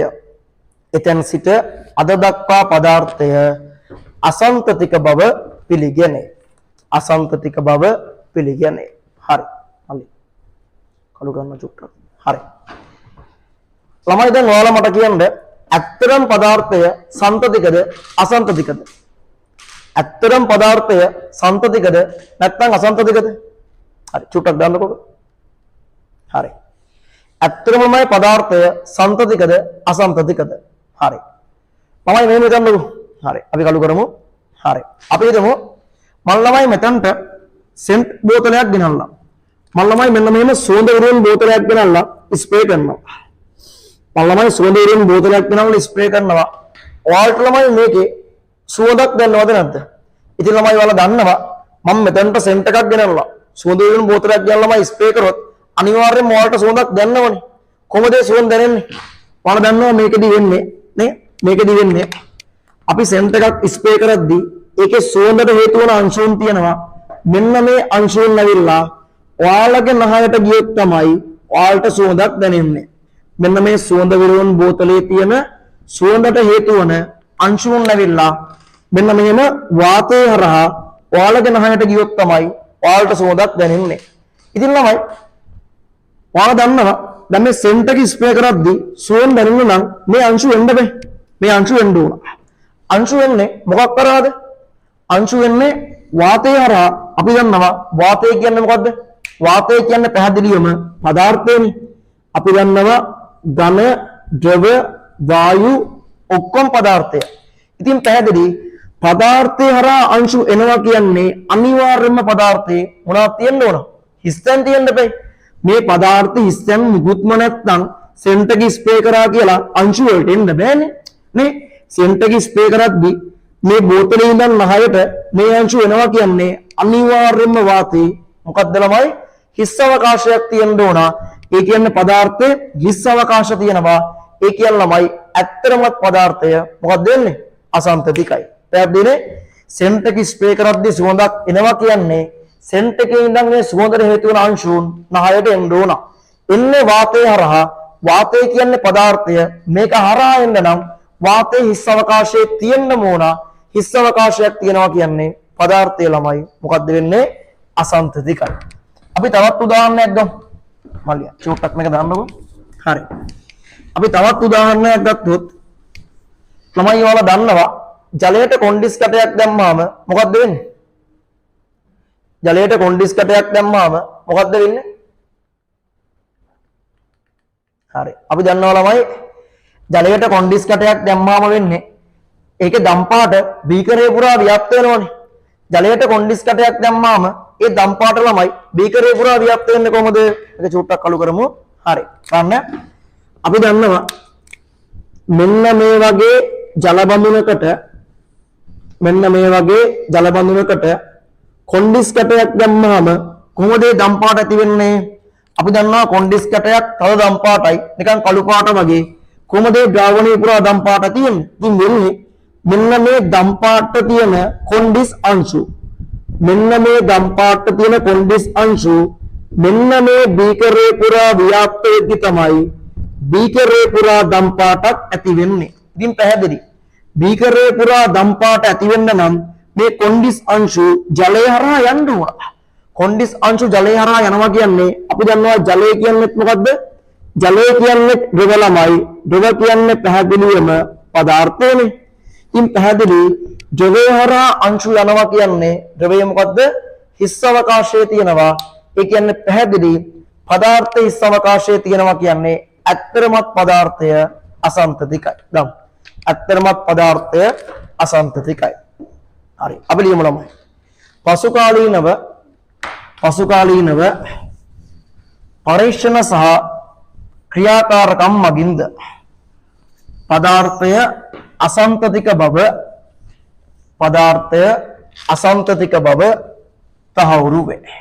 අසන්තතික බව පිළිගැනේ. හරි. කළු ගන්න චුට්ටක්. හරි. ළමයි දැන් ඔයාලා මට කියන්න ඇත්තටම පදාර්ථය සන්තතිකද අසන්තතිකද? ඇත්තටම පදාර්ථය සන්තතිකද නැත්නම් අසන්තතිකද? හරි චුට්ටක් දාන්නකෝ. හරි. ඇත්තටමයි පදාර්ථය සන්තතිකද අසන්තතිකද? හරි. මමයි මෙහෙම හිතන්නකෝ. හරි. අපි කළු කරමු. හරි. අපි හිතමු මම ළමයි මෙතනට සෙන්ට් බෝතලයක් ගෙනල්ලා. මම ළමයි මෙන්න මෙහෙම සුවඳ විරෝණ බෝතලයක් ගෙනල්ලා ස්ප්‍රේ කරනවා. ඔයාලට ළමයි මේකේ සුවඳක් දැනනවද නැද්ද? ඉතින් ළමයි ඔයාලා දන්නවා මම මෙතනට සෙන්ට් එකක් ගෙනල්ලා සුවඳ විරෝණ බෝතලයක් ගෙනල්ලා ළමයි ස්ප්‍රේ කරොත් අනිවාර්යෙන්ම ඔයාලට සුවඳක් දැනනවනේ. කොහොමද ඒ සුවඳ දැනෙන්නේ? ඔයාලා දන්නවා මේකෙදි වෙන්නේ අපි සෙන්ට් එකක් ස්ප්‍රේ කරද්දී ඒකේ සුවඳට හේතු වන අංශුන් තියෙනවා. මෙන්න මේ අංශුන් නැවිලා ඔයාලගේ නහයට ගියොත් තමයි ඔයාලට සුවඳක් දැනෙන්නේ. මෙන්න මේ සුවඳ විරෝණ බෝතලේ තියෙන සුවඳට හේතු වන අංශුන් නැවිලා මෙන්න මෙහෙම වාතය හරහා ඔයාලගේ නහයට ගියොත් තමයි ඔයාලට සුවඳක් දැනෙන්නේ. ඉතින් ළමයි ඔයාලා දන්නවා දැන් මේ සෙන්ට් එක ස්ප්‍රේ කරද්දී සුවඳ දැනෙන්න නම් මේ අංශු වෙන්න බෑ. මේ අංශු වෙන්න ඕන. අංශු වෙන්නේ මොකක් කරාද? අංශු වෙන්නේ වාතය හරහා. අපි දන්නවා වාතය කියන්නේ මොකද්ද? වාතය කියන්නේ පැහැදිලිවම පදාර්ථයනේ. අපි දන්නවා ඝන, ද්‍රව, වායු ඔක්කොම පදාර්ථය. ඉතින් පැහැදිලි පදාර්ථය හරහා අංශු එනවා කියන්නේ අනිවාර්යයෙන්ම පදාර්ථයේ මොනවද තියෙන්න ඕන? හිස්තැන් තියෙන්න බෑ. මේ පදාර්ථ හිස්තැන් මුකුත්ම නැත්නම් සෙන්ට් එක ස්ප්‍රේ කරා කියලා අංශු වලට එන්න බෑනේ. නේ? සෙන්ට් එක ස්ප්‍රේ කරද්දී මේ බෝතලේ ඉඳන් නහයට මේ අංශු එනවා කියන්නේ අනිවාර්යයෙන්ම වාතයේ මොකක්ද ළමයි? හිස් අවකාශයක් තියෙන්න ඕන. ඒ කියන්නේ පදාර්ථයේ හිස් අවකාශ තියෙනවා. ඒ කියන්නේ ළමයි ඇත්තම පදාර්ථය මොකක්ද වෙන්නේ? අසන්තතිකයි. පැහැදිලිනේ? සෙන්ට් එක ස්ප්‍රේ කරද්දී සුවඳක් එනවා කියන්නේ සෙන්ට් එකේ ඉඳන් මේ සුවඳට හේතු වන අංශුන් නහයට එන්න ඕන. එන්නේ වාතය හරහා. වාතය කියන්නේ පදාර්ථය. මේක හරහා එන්න නම් වාතයේ හිස් අවකාශයේ තියෙන්න ඕන. හිස් අවකාශයක් තියෙනවා කියන්නේ පදාර්ථය ළමයි මොකද්ද වෙන්නේ? අසන්තතිකයි. අපි තවත් උදාහරණයක් ගමු. මල්ලියා චුට්ටක් මේක දාන්නකෝ. හරි. අපි තවත් උදාහරණයක් ගත්තොත් ළමයි ඔයාලා දන්නවා ජලයට කොන්ඩිස් කැටයක් දැම්මාම මොකද්ද වෙන්නේ? ජලයට කොන්ඩිස් කැටයක් දැම්මාම මොකද්ද වෙන්නේ? හරි. අපි දන්නවා ළමයි ජලයට කොන්ඩිස් කැටයක් දැම්මාම වෙන්නේ ඒකේ දම් පාට බීකරේ පුරා ව්‍යාප්ත වෙනවනේ. ජලයට කොන්ඩිස් කැටයක් දැම්මාම ඒ දම් පාට ළමයි බීකරේ පුරා ව්‍යාප්ත වෙන්නේ කොහොමද? ඒක චුට්ටක් අලු කරමු. හරි. ගන්න. අපි දන්නවා මෙන්න මේ වගේ ජල බඳුනකට කොන්ඩිස් කැටයක් දැම්මාම කොහොමද ඒ දම් පාට ඇති වෙන්නේ? අපි දන්නවා කොන්ඩිස් කැටයක් තව දම් පාටයි නිකන් කළු පාට වගේ කොහොමද ද්‍රාවණයේ පුරා දම් පාට තියෙන්නේ? ඉතින් වෙන්නේ මෙන්න මේ දම් පාට තියෙන කොන්ඩිස් අංශු මෙන්න මේ දම් පාට තියෙන කොන්ඩිස් අංශු මෙන්න මේ බීකරේ පුරා ව්‍යාප්ත වෙද්දි තමයි බීකරේ පුරා දම් පාටක් ඇති වෙන්නේ. ඉතින් පැහැදිලි. බීකරේ පුරා දම් පාට ඇති වෙන්න නම් මේ කොන්ඩිස් අංශු ජලය හරහා යන්න ඕන. කොන්ඩිස් අංශු ජලය හරහා යනවා කියන්නේ අපි දන්නවා ජලය කියන්නේ මොකද්ද? ජලය කියන්නේ ද්‍රව ළමයි. ද්‍රව කියන්නේ පැහැදිලිවම පදාර්ථයනේ. ඉතින් පැහැදිලි ද්‍රවය හරහා අංශු යනවා කියන්නේ ද්‍රවය මොකද්ද? හිස් අවකාශයේ තියෙනවා. ඒ කියන්නේ පැහැදිලි පදාර්ථ හිස් අවකාශයේ තියෙනවා කියන්නේ ඇත්තරමත් පදාර්ථය අසන්තතිකයි. දැන් ඇත්තරමත් පදාර්ථය අසන්තතිකයි. හරි. අපි ලියමු ළමයි. පසුකාලීනව පරීක්ෂණ සහ ක්‍රියාකාරකම් මගින්ද පදාර්ථය අසන්තතික බව තහවුරු වේ.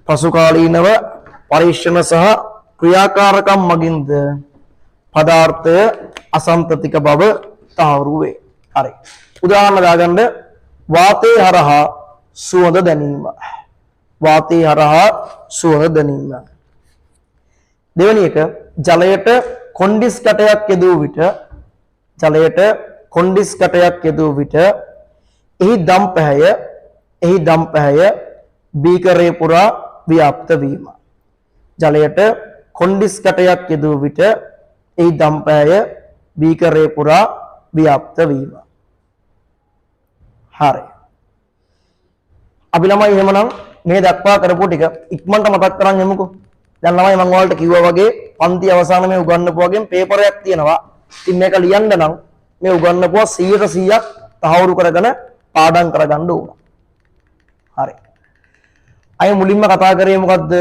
පසුකාලීනව පරීක්ෂණ සහ ක්‍රියාකාරකම් මගින්ද පදාර්ථය අසන්තතික බව තහවුරු වේ. හරි. උදාහරණ දාගන්න වාතයේ හරහා සුවඳ දැනීම. වාතයේ හරහා සුවඳ දැනීම. දෙවෙනි එක ජලයට කොන්ඩිස් කැටයක් යෙදුව විට එහි දම් පැහැය බීකරේ පුරා ව්‍යාප්ත වීම. ජලයට කොන්ඩිස් කැටයක් යෙදුව විට එහි දම් පැහැය බීකරේ පුරා ව්‍යාප්ත වීම. හරි. අපි ළමයි එහෙමනම් මේ දක්වා කරපු ටික ඉක්මනට මතක් කරන් යමුකෝ. දැන් ළමයි මම ඔයාලට කිව්වා වගේ පන්ති අවසාන මේ උගන්වපු වගේම පේපරයක් තියෙනවා. ඉතින් මේක ලියන්න නම් මේ උගන්වපුවා 100% තහවුරු කරගෙන පාඩම් කරගන්න ඕන. හරි. අය මුලින්ම කතා කරේ මොකද්ද?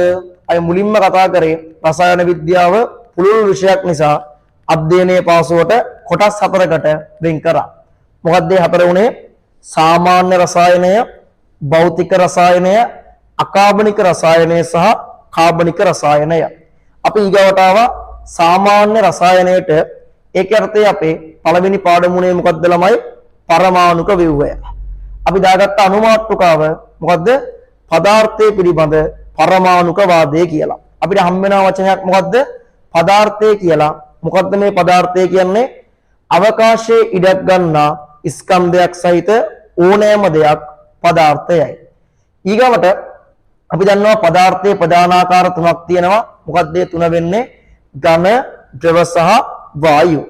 අය මුලින්ම කතා කරේ රසායන විද්‍යාව පුළුල් විෂයක් නිසා අධ්‍යයනයේ පාසුවට කොටස් 4කට වෙන් කරා. මොකද්ද මේ 4 උනේ? සාමාන්‍ය රසායනය, භෞතික රසායනය, අකාබනික රසායනය සහ කාබනික රසායනය. අපි ඊගවට ආවා සාමාන්‍ය රසායනයට. ඒකේ අර්ථය අපේ පළවෙනි පාඩමුනේ මොකද්ද ළමයි? පරමාණුක ව්‍යුහය. අපි දාගත්ත අනුමාත්‍රකාව මොකද්ද? පදාර්ථයේ පිළිබඳ පරමාණුක වාදය කියලා. අපිට හම් වෙන වචනයක් මොකද්ද? පදාර්ථය කියලා. මොකද්ද මේ පදාර්ථය කියන්නේ? අවකාශයේ ඉඩක් ගන්නා ස්කන්ධයක් සහිත ඕනෑම දෙයක් පදාර්ථයයි. ඊගවට අපි දන්නවා පදාර්ථයේ ප්‍රධානාකාර තුනක් තියෙනවා. මොකක්ද ඒ තුන වෙන්නේ? ඝන, ද්‍රව සහ වායු.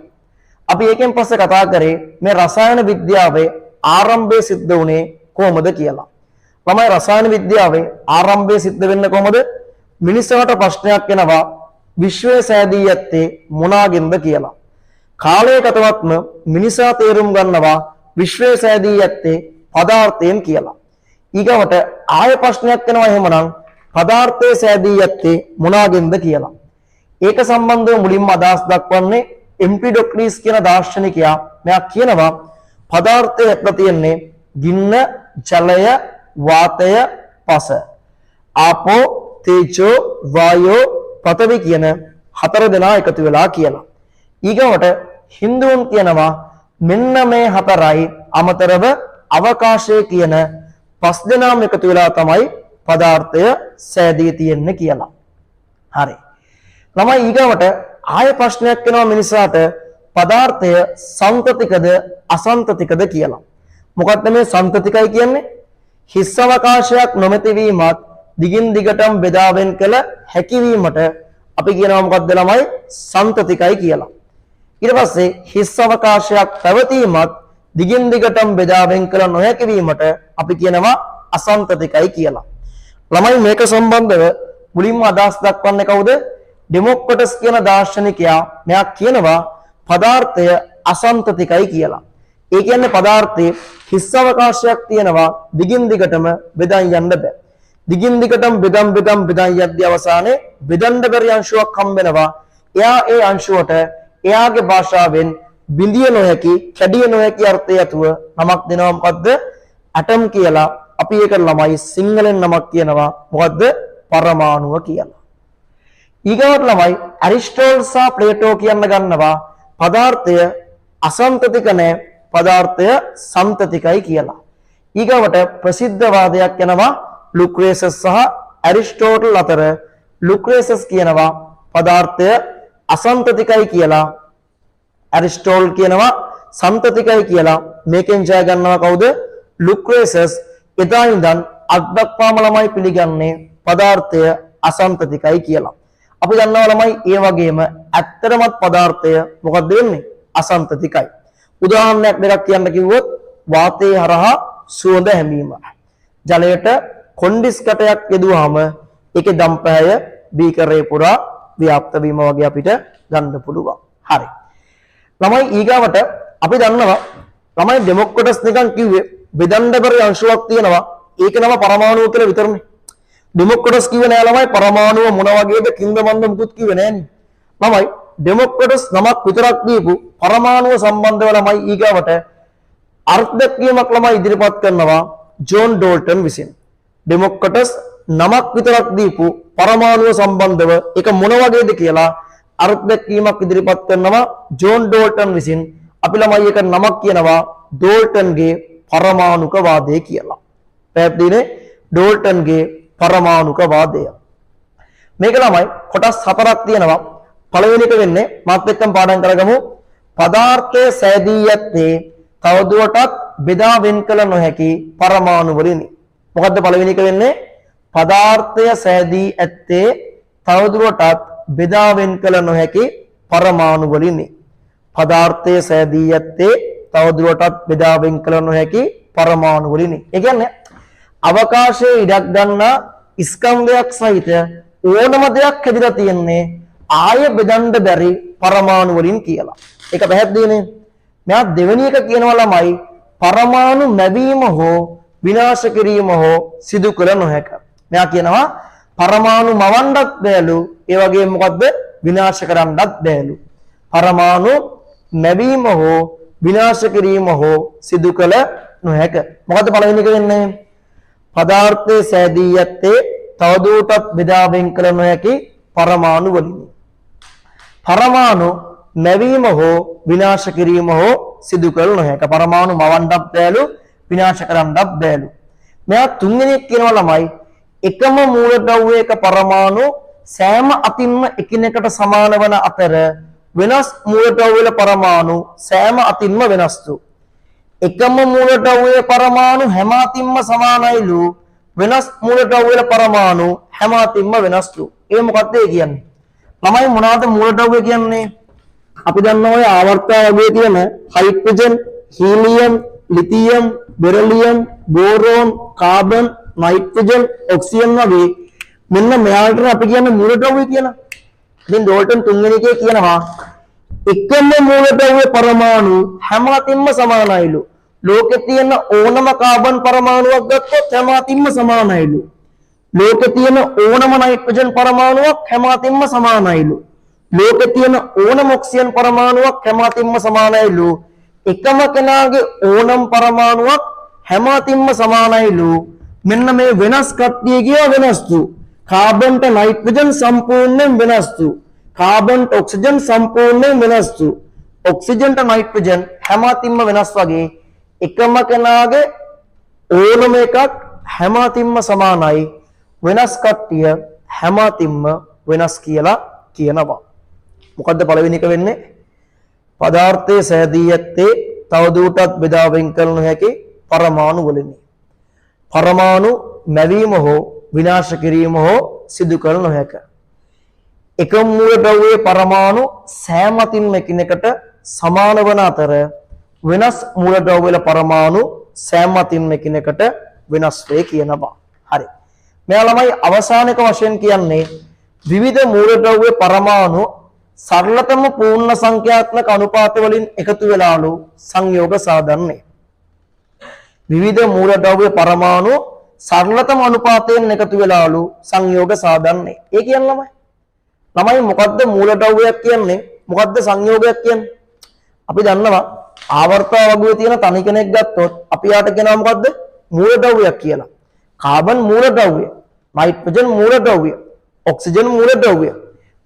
අපි ඒකෙන් පස්සේ කතා කරේ මේ රසායන විද්‍යාවේ ආරම්භය සිද්ධ වුණේ කොහොමද කියලා. ළමයි රසායන විද්‍යාවේ ආරම්භය සිද්ධ වෙන්නේ කොහොමද? මිනිස්සුන්ට ප්‍රශ්නයක් එනවා විශ්වය සෑදී යත්තේ මොනාගෙන්ද කියලා. කාලයකටවත්ම මිනිසා තේරුම් ගන්නවා විශ්වය සෑදී යත්තේ පදාර්ථයෙන් කියලා. ඊගවට ආය ප්‍රශ්නයක් එනවා එහෙමනම් පදාර්ථය සෑදී යත්තේ මොනාගෙන්ද කියලා. ඒක සම්බන්ධව මුලින්ම අදහස් දක්වන්නේ එම්පිඩොක්ලීස් කියන දාර්ශනිකයා. මෙයා කියනවා පදාර්ථය ඇතුළත තියෙන්නේ ගින්න, ජලය, වාතය, පස. ආපෝ, තේජෝ, වායෝ, පඨවි කියන 4 දෙනා එකතු වෙලා කියලා. ඊගවට හින්දුන් කියනවා මෙන්න මේ 4යි අමතරව අවකාශය කියන 5 දෙනාම එකතු වෙලා තමයි පදාර්ථය සෑදී තියෙන්නේ කියලා. හරි. ළමයි ඊගවට ආය ප්‍රශ්නයක් වෙනවා මිනිසාට පදාර්ථය සන්තතිකද අසන්තතිකද කියලා. මොකක්ද මේ සන්තතිකයි කියන්නේ? හිස් අවකාශයක් නොමැති වීමත් දිගින් දිගටම බෙදාවෙන් කළ හැකියවීමට අපි කියනවා මොකක්ද ළමයි? සන්තතිකයි කියලා. ඊට පස්සේ හිස් අවකාශයක් පැවතීමත් දිගින් දිගටම බෙදාවෙන් කළ නොහැකි වීමට අපි කියනවා අසන්තතිකයි කියලා. ළමයි මේක සම්බන්ධව මුලින්ම අදහස් දක්වන්නේ කවුද? ඩෙමොක්‍රටස් කියන දාර්ශනිකයා. මෙයා කියනවා පදාර්ථය අසන්තතිකයි කියලා. ඒ කියන්නේ පදාර්ථයේ හිස් අවකාශයක් තියෙනවා දිගින් දිගටම බෙදන් යන්න බෑ. දිගින් දිගටම බෙදන් යද්දී අවසානයේ බෙදන්න බැරි අංශුවක් හම්බ වෙනවා. එයා ඒ අංශුවට එයාගේ භාෂාවෙන් බිඳිය නොහැකි, කැඩිය නොහැකි අර්ථය ඇතුව නමක් දෙනවා. මොකද්ද? ඇටම් කියලා. අපි ඒක ළමයි සිංහලෙන් නමක් කියනවා මොකද්ද? පරමාණුව කියලා. ඊගොල්ලෝ ළමයි ඇරිස්ටෝටල් සහ ප්ලේටෝ කියන්න ගන්නවා පදාර්ථය අසන්තතික නැහැ පදාර්ථය සන්තතිකයි කියලා. ඊගොල්ලට ප්‍රසිද්ධ වාදයක් යනවා ලුක්‍රේසස් සහ ඇරිස්ටෝටල් අතර. ලුක්‍රේසස් කියනවා පදාර්ථය අසන්තතිකයි කියලා. ඇරිස්ටෝටල් කියනවා සන්තතිකයි කියලා. මේකෙන් ජය ගන්නවා කවුද? ලුක්‍රේසස්. එදා ඉඳන් අත් දක්වාම ළමයි පිළිගන්නේ පදාර්ථය අසන්තතිකයි කියලා. අපි දන්නවා ළමයි ඒ වගේම ඇත්තටමත් පදාර්ථය මොකක්ද වෙන්නේ? අසන්තතිකයි. උදාහරණයක් දෙකක් කියන්න කිව්වොත් වාතයේ හරහා සුවඳ හැමීම. ජලයට කොණ්ඩිස් කටයක් යෙදුවාම ඒකේ දම්පැය බීකරේ පුරා ව්‍යාප්ත වීම වගේ අපිට ගන්න පුළුවන්. හරි. ළමයි ඊගාවට අපි දන්නවා ළමයි ඩෙමොක්‍රටස් නිකන් කිව්වේ බෙදන්න බැරි අංශුවක් තියෙනවා. ඒක නම පරමාණුව කියලා විතරනේ. ඩෙමොක්‍රටස් කිව්වේ නෑ ළමයි පරමාණුව මොන වගේද කින්ද මන්ද මුකුත් කිව්වේ නෑනේ. ළමයි ඩෙමොක්‍රටස් නමක් විතරක් දීපු පරමාණුව සම්බන්ධව ළමයි ඊගාවට අර්ථ දැක්වීමක් ළමයි ඉදිරිපත් කරනවා ජෝන් ඩෝල්ටන් විසින්. ඩෙමොක්‍රටස් නමක් විතරක් දීපු පරමාණුව සම්බන්ධව ඒක මොන වගේද කියලා අර්ථ දැක්වීමක් ඉදිරිපත් කරනවා ජෝන් ඩෝල්ටන් විසින්. අපි ළමයි එක නමක් කියනවා ඩෝල්ටන්ගේ පරමාණුක වාදය කියලා. පැහැදිලිනේ? ඩෝල්ටන්ගේ පරමාණුක වාදය. මේක ළමයි කොටස් හතරක් තියෙනවා. පළවෙනි එක වෙන්නේ මාත් එක්කම පාඩම් කරගමු. පදාර්ථය සෑදී යත්තේ තවදුරටත් බෙදා වෙන් කළ නොහැකි පරමාණු වලිනි. මොකද්ද පළවෙනි එක වෙන්නේ? පදාර්ථය සෑදී ඇත්තේ තවදුරටත් බෙදා වෙන් කළ නොහැකි පරමාණු වලිනි. පදාර්ථය සෑදී ඇත්තේ තවදුරටත් බෙදා වෙන් කළ නොහැකි පරමාණු වලිනි. ඒ කියන්නේ අවකාශයේ ඉඩක් ගන්නා ස්කන්ධයක් සහිත ඕනම දෙයක් හැදිලා තියෙන්නේ ආය බෙදන්න බැරි පරමාණු වලින් කියලා. ඒක පැහැදිලිනේ. මෙයා දෙවෙනි එක කියනවා ළමයි පරමාණු මැවීම හෝ විනාශ කිරීම හෝ සිදු කළ නොහැක. මෙයා කියනවා පරමාණු මවන්නත් බැලු ඒ වගේම මොකද්ද විනාශ කරන්නත් බැලු. පරමාණු මැවීම හෝ විනාශ කිරීම හෝ සිදු කළ නොහැක. මොකද්ද පළවෙනි එක වෙන්නේ? පදාර්ථයේ සෑදී යත්තේ තවදුරටත් බෙදා වෙන් කළ නොහැකි පරමාණු වලිනි. පරමාණු මැවීම හෝ විනාශ කිරීම හෝ සිදු කළ නොහැක. පරමාණු මවන්නත් බැලු විනාශ කරන්නත් බැලු. මෙයා තුන්වෙනි එක කියනවා ළමයි එකම මූලද්‍රව්‍යයක පරමාණු සෑම අතින්ම එකිනෙකට සමාන වන අතර වෙනස් මූලද්‍රව්‍යවල පරමාණු සෑම අතින්ම වෙනස් තු. එකම මූලද්‍රව්‍යයේ පරමාණු හැම අතින්ම සමානයිලු වෙනස් මූලද්‍රව්‍යවල පරමාණු හැම අතින්ම වෙනස් තු. ඒ මොකක්ද ඒ කියන්නේ? ළමයි මොනවාද මූලද්‍රව්‍ය කියන්නේ? අපි දන්නවා ඔය ආවර්තය වගේ තියෙන hydrogen, helium, lithium, beryllium, boron, carbon, nitrogen, oxygen වගේ මෙන්න මෙයාට අපි කියන්නේ මූලද්‍රව්‍ය කියලා. ඉතින් ඩෝල්ටන් තුන්වෙනි එකේ කියනවා එකම මූලද්‍රව්‍ය පරමාණු හැම අතින්ම සමානයිලු. ලෝකේ තියෙන ඕනම කාබන් පරමාණුවක් ගත්තොත් හැම අතින්ම සමානයිලු. ලෝකේ තියෙන ඕනම නයිට්‍රජන් පරමාණුවක් හැම අතින්ම සමානයිලු. ලෝකේ තියෙන ඕනම ඔක්සිජන් පරමාණුවක් හැම අතින්ම සමානයිලු. එකම කෙනාගේ ඕනම පරමාණුවක් හැම අතින්ම සමානයිලු. මෙන්න මේ වෙනස් කට්ටියගේ වෙනස්තු. කාබන්ට නයිට්‍රජන් සම්පූර්ණයෙන් වෙනස්තු. කාබන්ට ඔක්සිජන් සම්පූර්ණයෙන් වෙනස්තු. ඔක්සිජන්ට නයිට්‍රජන් හැම අතින්ම වෙනස් වගේ එකම කෙනාගේ ඕනම එකක් හැම අතින්ම සමානයි. වෙනස් කට්ටිය හැම අතින්ම වෙනස් කියලා කියනවා. මොකද්ද පළවෙනි එක වෙන්නේ? පදාර්ථයේ සෑදී ඇත්තේ තවදුරටත් බෙදා වෙන් කළ නොහැකි පරමාණු වලිනි. පරමාණු මැවීම හෝ විනාශ කිරීම හෝ සිදු කළ නොහැක. එකම මූලද්‍රව්‍යයේ පරමාණු සෑම අතින්ම එකිනෙකට සමාන වන අතර වෙනස් මූලද්‍රව්‍යවල පරමාණු සෑම අතින්ම එකිනෙකට වෙනස් වේ කියනවා. හරි. මෙයා ළමයි අවසානික වශයෙන් කියන්නේ විවිධ මූලද්‍රව්‍ය පරමාණු සරලතම පූර්ණ සංඛ්‍යාත්මක අනුපාත වලින් එකතු වෙලාලු සංයෝග සාධන්නේ. විවිධ මූලද්‍රව්‍ය පරමාණු සරලතම අනුපාතයෙන් එකතු වෙලාලු සංයෝග සාධන්නේ. ඒ කියන්නේ ළමයි මොකද්ද මූලද්‍රව්‍යයක් කියන්නේ? මොකද්ද සංයෝගයක් කියන්නේ? අපි දන්නවා ආවර්ත වර්ගයේ තියෙන තනි කෙනෙක් ගත්තොත් අපි යාට කියනවා මොකද්ද? මූලද්‍රව්‍යයක් කියලා. කාබන් මූලද්‍රව්‍ය, නයිට්‍රජන් මූලද්‍රව්‍ය, ඔක්සිජන් මූලද්‍රව්‍ය.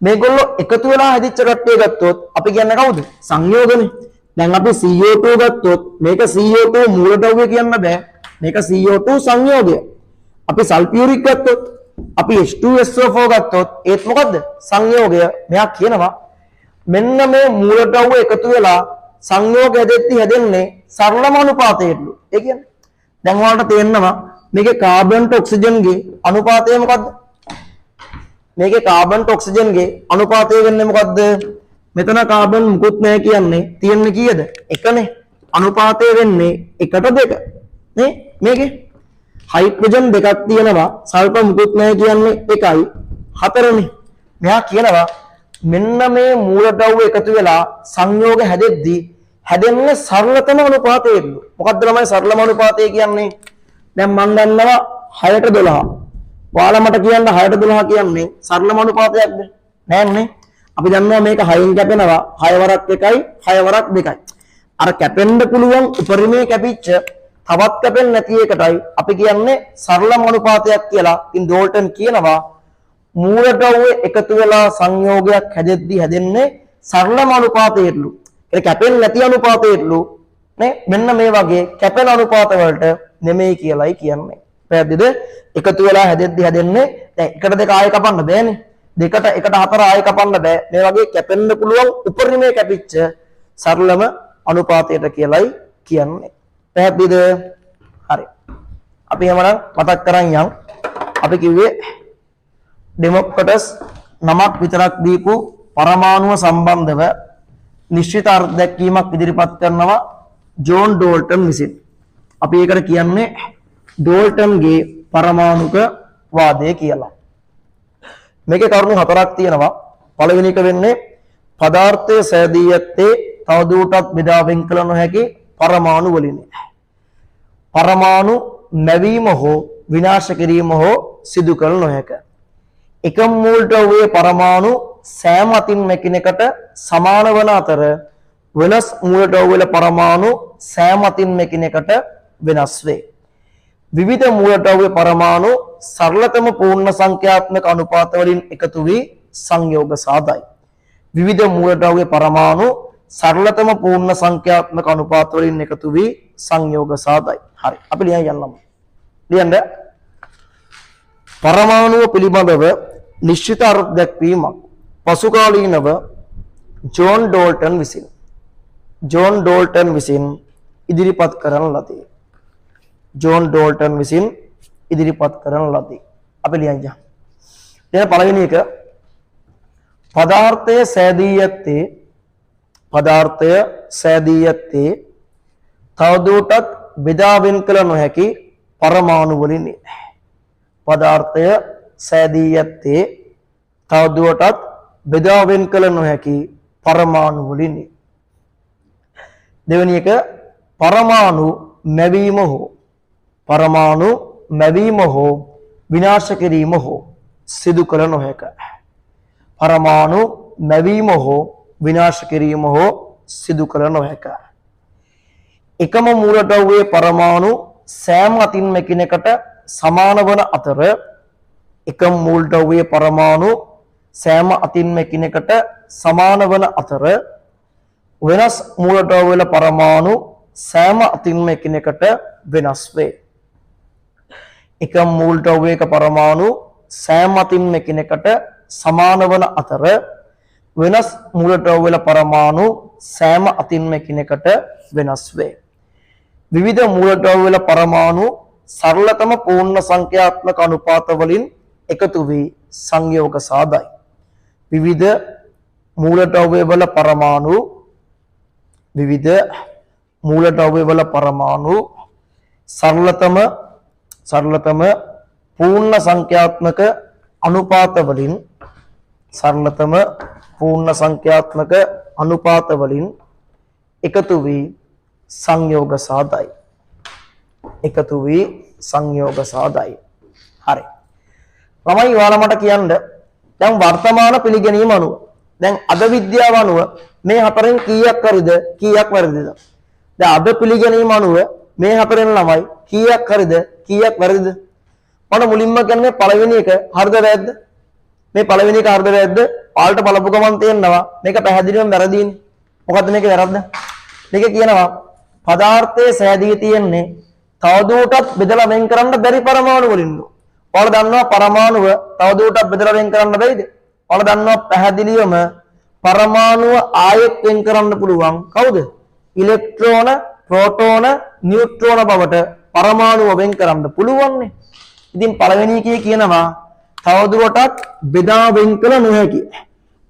මේගොල්ලෝ එකතු වෙලා හැදිච්ච කට්ටිය ගත්තොත් අපි කියන්නේ කවුද? සංයෝගනේ. දැන් අපි CO2 ගත්තොත් මේක CO2 මූලද්‍රව්‍ය කියන්න බෑ. මේක CO2 සංයෝගය. අපි සල්ෆියුරික් ගත්තොත් අපි H2SO4 ගත්තොත් ඒත් මොකද්ද? සංයෝගය. මෙයා කියනවා මෙන්න මේ මූලද්‍රව්‍ය එකතු වෙලා සංයෝග හැදෙන්නේ සරලම අනුපාතයටලු. ඒ කියන්නේ දැන් ඔයාලට තේරෙනවා මේකේ කාබන් ඔක්සිජන්ගේ අනුපාතය මොකද්ද? මේකේ කාබන් ඔක්සිජන්ගේ අනුපාතය වෙන්නේ මොකද්ද? මෙතන කාබන් මුකුත් නැහැ කියන්නේ තියෙන්නේ කීයද? එකනේ. අනුපාතය වෙන්නේ 1:2. නේ? මේකේ හයිඩ්‍රජන් දෙකක් තියෙනවා. සල්ෆර් මුකුත් නැහැ කියන්නේ 1යි 4නේ. මෙයා කියනවා මෙන්න මේ මූලද්‍රව්‍ය එකතු වෙලා සංයෝග හැදෙද්දී හැදෙන්නේ සරලතම අනුපාතයලු. මොකද්ද ළමයි සරලම අනුපාතය කියන්නේ? දැන් මම දන්නවා 6:12. ඔයාලා මට කියන්න 6:12 කියන්නේ සරලම අනුපාතයක්ද? නෑනේ. අපි දන්නවා මේක 6න් කැපෙනවා 6 වරක් 1යි 6 වරක් 2යි. අර කැපෙන්න පුළුවන් උපරිමයේ කැපිච්ච තවත් කැපෙන්නේ නැති එකටයි අපි කියන්නේ සරලම අනුපාතයක් කියලා. ඉතින් ඩෝල්ටන් කියනවා මූලද්‍රව්‍ය එකතු වෙලා සංයෝගයක් හැදෙද්දී හැදෙන්නේ සරලම අනුපාතයටලු. ඒ කැපෙන්නේ නැති අනුපාතයටලු නේ. මෙන්න මේ වගේ කැපෙන අනුපාත වලට නෙමෙයි කියලායි කියන්නේ. පැහැදිලිද? එකතු වෙලා හැදෙද්දී හැදෙන්නේ දැන් 1:2 ආයෙ කපන්න බෑනේ. 2ට 1:4 ආයෙ කපන්න බෑ. මේ වගේ කැපෙන්න පුළුවන් උපරිමයේ කැපිච්ච සරලම අනුපාතයට කියලායි කියන්නේ. පැහැදිලිද? හරි. අපි එහෙමනම් මතක් කරන් යමු. අපි කිව්වේ ඩෙමොක්‍රටස් නමක් විතරක් දීපු පරමාණුව සම්බන්ධව නිශ්චිත අර්ථ දැක්වීමක් ඉදිරිපත් කරනවා ජෝන් ඩෝල්ටන් විසින්. අපි ඒකට කියන්නේ ඩෝල්ටන්ගේ පරමාණුක වාදය කියලා. මේකේ කරුණු 4ක් තියෙනවා. පළවෙනි එක වෙන්නේ පදාර්ථය සෑදී ඇත්තේ තවදුරටත් බෙදා වෙන් කළ නොහැකි පරමාණු වලින්. පරමාණු නැවීම හෝ විනාශ කිරීම හෝ සිදු කළ නොහැක. එකම මූලද්‍රව්‍යයේ පරමාණු සෑම අතින්ම එකිනෙකට සමාන වන අතර වෙනස් මූලද්‍රව්‍ය වල පරමාණු සෑම අතින්ම එකිනෙකට වෙනස් වේ. විවිධ මූලද්‍රව්‍ය පරමාණු සරලතම පූර්ණ සංඛ්‍යාත්මක අනුපාත වලින් එකතු වී සංයෝග සාදයි. විවිධ මූලද්‍රව්‍ය පරමාණු සරලතම පූර්ණ සංඛ්‍යාත්මක අනුපාත වලින් එකතු වී සංයෝග සාදයි. හරි. අපි ලියන්න යන්නමු. ලියන්න. පරමාණුව පිළිබඳව නිශ්චිත අර්ථ දැක්වීමක් පසුකාලීනව ජෝන් ඩෝල්ටන් විසින් ඉදිරිපත් කරන ලදී. ජෝන් ඩෝල්ටන් විසින් ඉදිරිපත් කරන ලදී. අපි ලියන්න. දැන් පළවෙනි එක පදාර්ථය සෑදී ඇත්තේ තවදුරටත් බෙදා වෙන් කළ නොහැකි පරමාණු වලින්. පදාර්ථය සෑදී ඇත්තේ තවදුරටත් බෙදා වෙන් කළ නොහැකි පරමාණු වලින්. දෙවෙනි එක පරමාණු මැවීම හෝ විනාශ කිරීම හෝ සිදු කළ නොහැක. පරමාණු මැවීම හෝ විනාශ කිරීම හෝ සිදු කළ නොහැක. එකම මූලද්‍රව්‍යයේ පරමාණු සෑම අතින්ම එකිනෙකට සමාන වන අතර එකම මූලද්‍රව්‍යයේ පරමාණු සෑම අතින්ම එකිනෙකට සමාන වන අතර වෙනස් මූලද්‍රව්‍ය වල පරමාණු සෑම අතින්ම එකිනෙකට වෙනස් වේ. එකම මූලද්‍රව්‍යයක පරමාණු සෑම අතින්ම එකිනෙකට සමාන වන අතර වෙනස් මූලද්‍රව්‍ය වල පරමාණු සෑම අතින්ම එකිනෙකට වෙනස් වේ. විවිධ මූලද්‍රව්‍ය වල පරමාණු සරලතම පූර්ණ සංඛ්‍යාත්මක අනුපාත වලින් එකතු වී සංයෝග සාදයි. විවිධ මූලද්‍රව්‍ය වල පරමාණු සරලතම පූර්ණ සංඛ්‍යාත්මක අනුපාත වලින් එකතු වී සංයෝග සාදයි. හරි. ළමයි ඔයාලා මට කියන්න දැන් වර්තමාන පිළිගැනීම අනුව දැන් අද විද්‍යාව අනුව මේ හතරෙන් කීයක් හරිද කීයක් වැරදිද? දැන් අද පිළිගැනීම අනුව මේ හතරෙන් ළමයි කීයක් හරිද කීයක් වැරදිද? මම මුලින්ම කියන්නේ පළවෙනි එක හරිද වැරද්ද? මේ පළවෙනි එක හරිද වැරද්ද? ඔයාලට බලපු ගමන් තේරෙනවා මේක පැහැදිලිවම වැරදීනේ. මොකද්ද මේකේ වැරද්ද? මේක කියනවා පදාර්ථයේ සෑදී තියෙන්නේ තවදුරටත් බෙදලා වෙන් කරන්න බැරි පරමාණු වලින්. ඔයාලා දන්නවා පරමාණුව තවදුරටත් බෙදලා වෙන් කරන්න බැරිද? ඔයාලා දන්නවා පැහැදිලිවම පරමාණුව ආයෙත් වෙන් කරන්න පුළුවන්. කවුද? ඉලෙක්ට්‍රෝන, ප්‍රෝටෝන, නියුට්‍රෝන බවට පරමාණුව වෙන් කරන්න පුළුවන්නේ. ඉතින් පළවෙනි එකේ කියනවා තවදුරටත් බෙදා වෙන් කළ නොහැකි.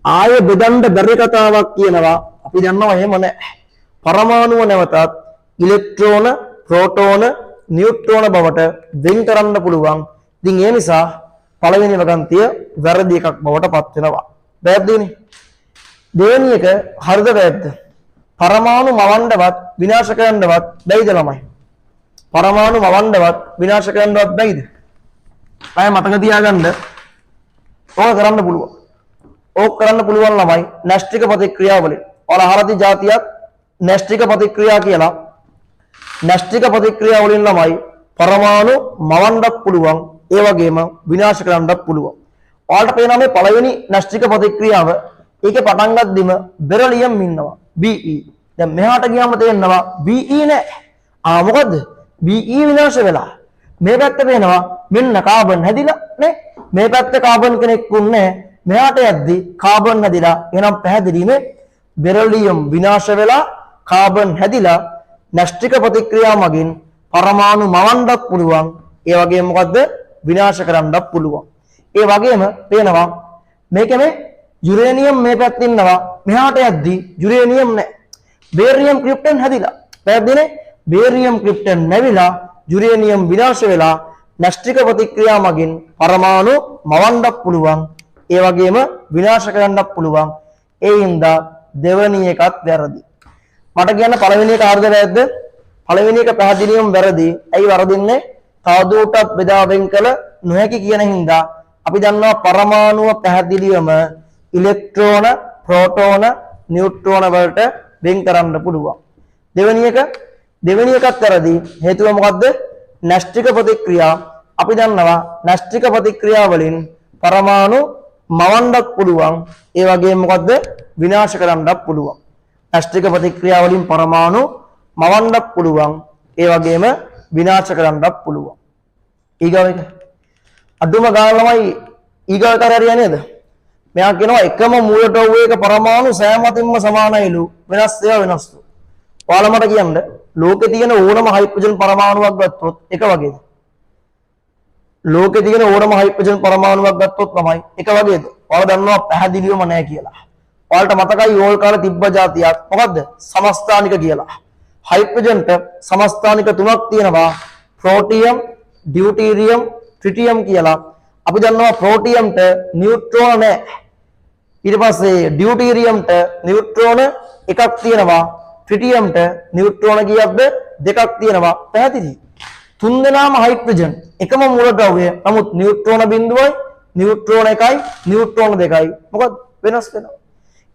ආයෙ බෙදන්න බැරි කතාවක් කියනවා. අපි දන්නවා එහෙම නැහැ. පරමාණුව නැවතත් ඉලෙක්ට්‍රෝන, ප්‍රෝටෝන, නියුට්‍රෝන බවට වෙන් කරන්න පුළුවන්. ඉතින් ඒ නිසා පළවෙනි වගන්තිය වැරදි එකක් බවට පත් වෙනවා. වැරදිනේ. දෙවෙනි එක හරිද වැරද්ද? පරමාණු මවන්නවත් විනාශ කරන්නවත් බැයිද ළමයි? පරමාණු මවන්නවත් විනාශ කරන්නවත් බැයිද? අය මතක තියාගන්න. ඕක කරන්න පුළුවන්. ඕක කරන්න පුළුවන් ළමයි න්‍යෂ්ටික ප්‍රතික්‍රියාවලින්. ඔයාලා අහලා જાතියක් න්‍යෂ්ටික ප්‍රතික්‍රියා කියලා. න්‍යෂ්ටික ප්‍රතික්‍රියා වලින් ළමයි පරමාණු මවන්නත් පුළුවන්, ඒ වගේම විනාශ කරන්නත් පුළුවන්. ඔයාලට පේනවා මේ පළවෙනි න්‍යෂ්ටික ප්‍රතික්‍රියාව ඒකේ පටන් ගද්දිම බෙරලියම් ඉන්නවා Be. දැන් මෙහාට ගියාම තේරෙනවා Be නෑ. මොකද්ද? Be විනාශ වෙලා. මේ පැත්ත පේනවා මෙන්න කාබන් හැදිලා නේ. මේ පැත්ත කාබන් කෙනෙක් උන්නේ මෙහාට යද්දි කාබන් හැදිලා. එහෙනම් පැහැදිලිම බෙරලියම් විනාශ වෙලා කාබන් හැදිලා න්‍යෂ්ටික ප්‍රතික්‍රියා මගින් පරමාණු මවන්නත් පුළුවන්. ඒ වගේම මොකද්ද? විනාශ කරන්නත් පුළුවන්. ඒ වගේම පේනවා මේකනේ යුරේනියම් මේ පැත්තේ ඉන්නවා. මෙහාට යද්දි යුරේනියම් නැහැ. බේරියම් ක්‍රිප්ටන් හැදිලා. පැහැදිලිනේ? බේරියම් ක්‍රිප්ටන් නැවිලා යුරේනියම් විනාශ වෙලා න්‍යෂ්ටික ප්‍රතික්‍රියා මගින් පරමාණු මවන්නත් පුළුවන්. ඒ වගේම විනාශ කරන්නත් පුළුවන්. ඒ හින්දා දෙවෙනි එකත් වැරදි. මට කියන්න පළවෙනි එක හරිද වැරද්ද? පළවෙනි එක පැහැදිලිවම වැරදි. ඇයි වරදින්නේ? තවදුරටත් බෙදා වෙන් කළ නොහැකි කියන හින්දා අපි දන්නවා පරමාණුව පැහැදිලිවම ඉලෙක්ට්‍රෝන, ප්‍රෝටෝන, නියුට්‍රෝන වලට වෙන් කරන්න පුළුවන්. දෙවෙනි එකත් වැරදි. හේතුව මොකද්ද? න්‍යෂ්ටික ප්‍රතික්‍රියා. අපි දන්නවා න්‍යෂ්ටික ප්‍රතික්‍රියා වලින් පරමාණු මවන්නත් පුළුවන්. ඒ වගේම මොකද්ද? විනාශ කරන්නත් පුළුවන්. න්‍යෂ්ටික ප්‍රතික්‍රියා වලින් පරමාණු මවන්නත් පුළුවන්. ඒ වගේම විනාශ කරන්නත් පුළුවන්. ඊගාව එක. අඩුම ගාන ළමයි ඊගාව කරේ නේද? මෙයා කියනවා එකම මූලට වූ එක පරමාණු සෑම අතින්ම සමානයිලු. වෙනස් ඒවා වෙනස්තු. ඔයාලා මට කියන්න ලෝකේ තියෙන ඕනම හයිඩ්‍රජන් පරමාණුවක් ගත්තොත් එක වගේද? ලෝකේ තියෙන ඕනම හයිඩ්‍රජන් පරමාණුවක් ගත්තොත් තමයි එක වගේද? ඔයාලා දන්නවා පැහැදිලිවම නැහැ කියලා. ඔයාලට මතකයි ඕල් කාලේ තිබ්බ જાතියක් මොකද්ද? සමස්ථානික කියලා. හයිඩ්‍රජන්ට සමස්ථානික තුනක් තියෙනවා. ප්‍රෝටියම්, ඩියුටීරියම්, ට්‍රිටියම් කියලා. අපි දන්නවා ප්‍රෝටියම්ට නියුට්‍රෝන නැහැ. ඊට පස්සේ ඩියුටීරියම්ට නියුට්‍රෝන එකක් තියෙනවා. ට්‍රිටියම්ට නියුට්‍රෝන කීයක්ද? දෙකක් තියෙනවා. පැහැදිලි? තුන් දෙනාම හයිඩ්‍රජන් එකම මූලද්‍රව්‍ය. නමුත් නියුට්‍රෝන බිඳුවයි, නියුට්‍රෝන එකයි, නියුට්‍රෝන දෙකයි. මොකද වෙනස් වෙනවා.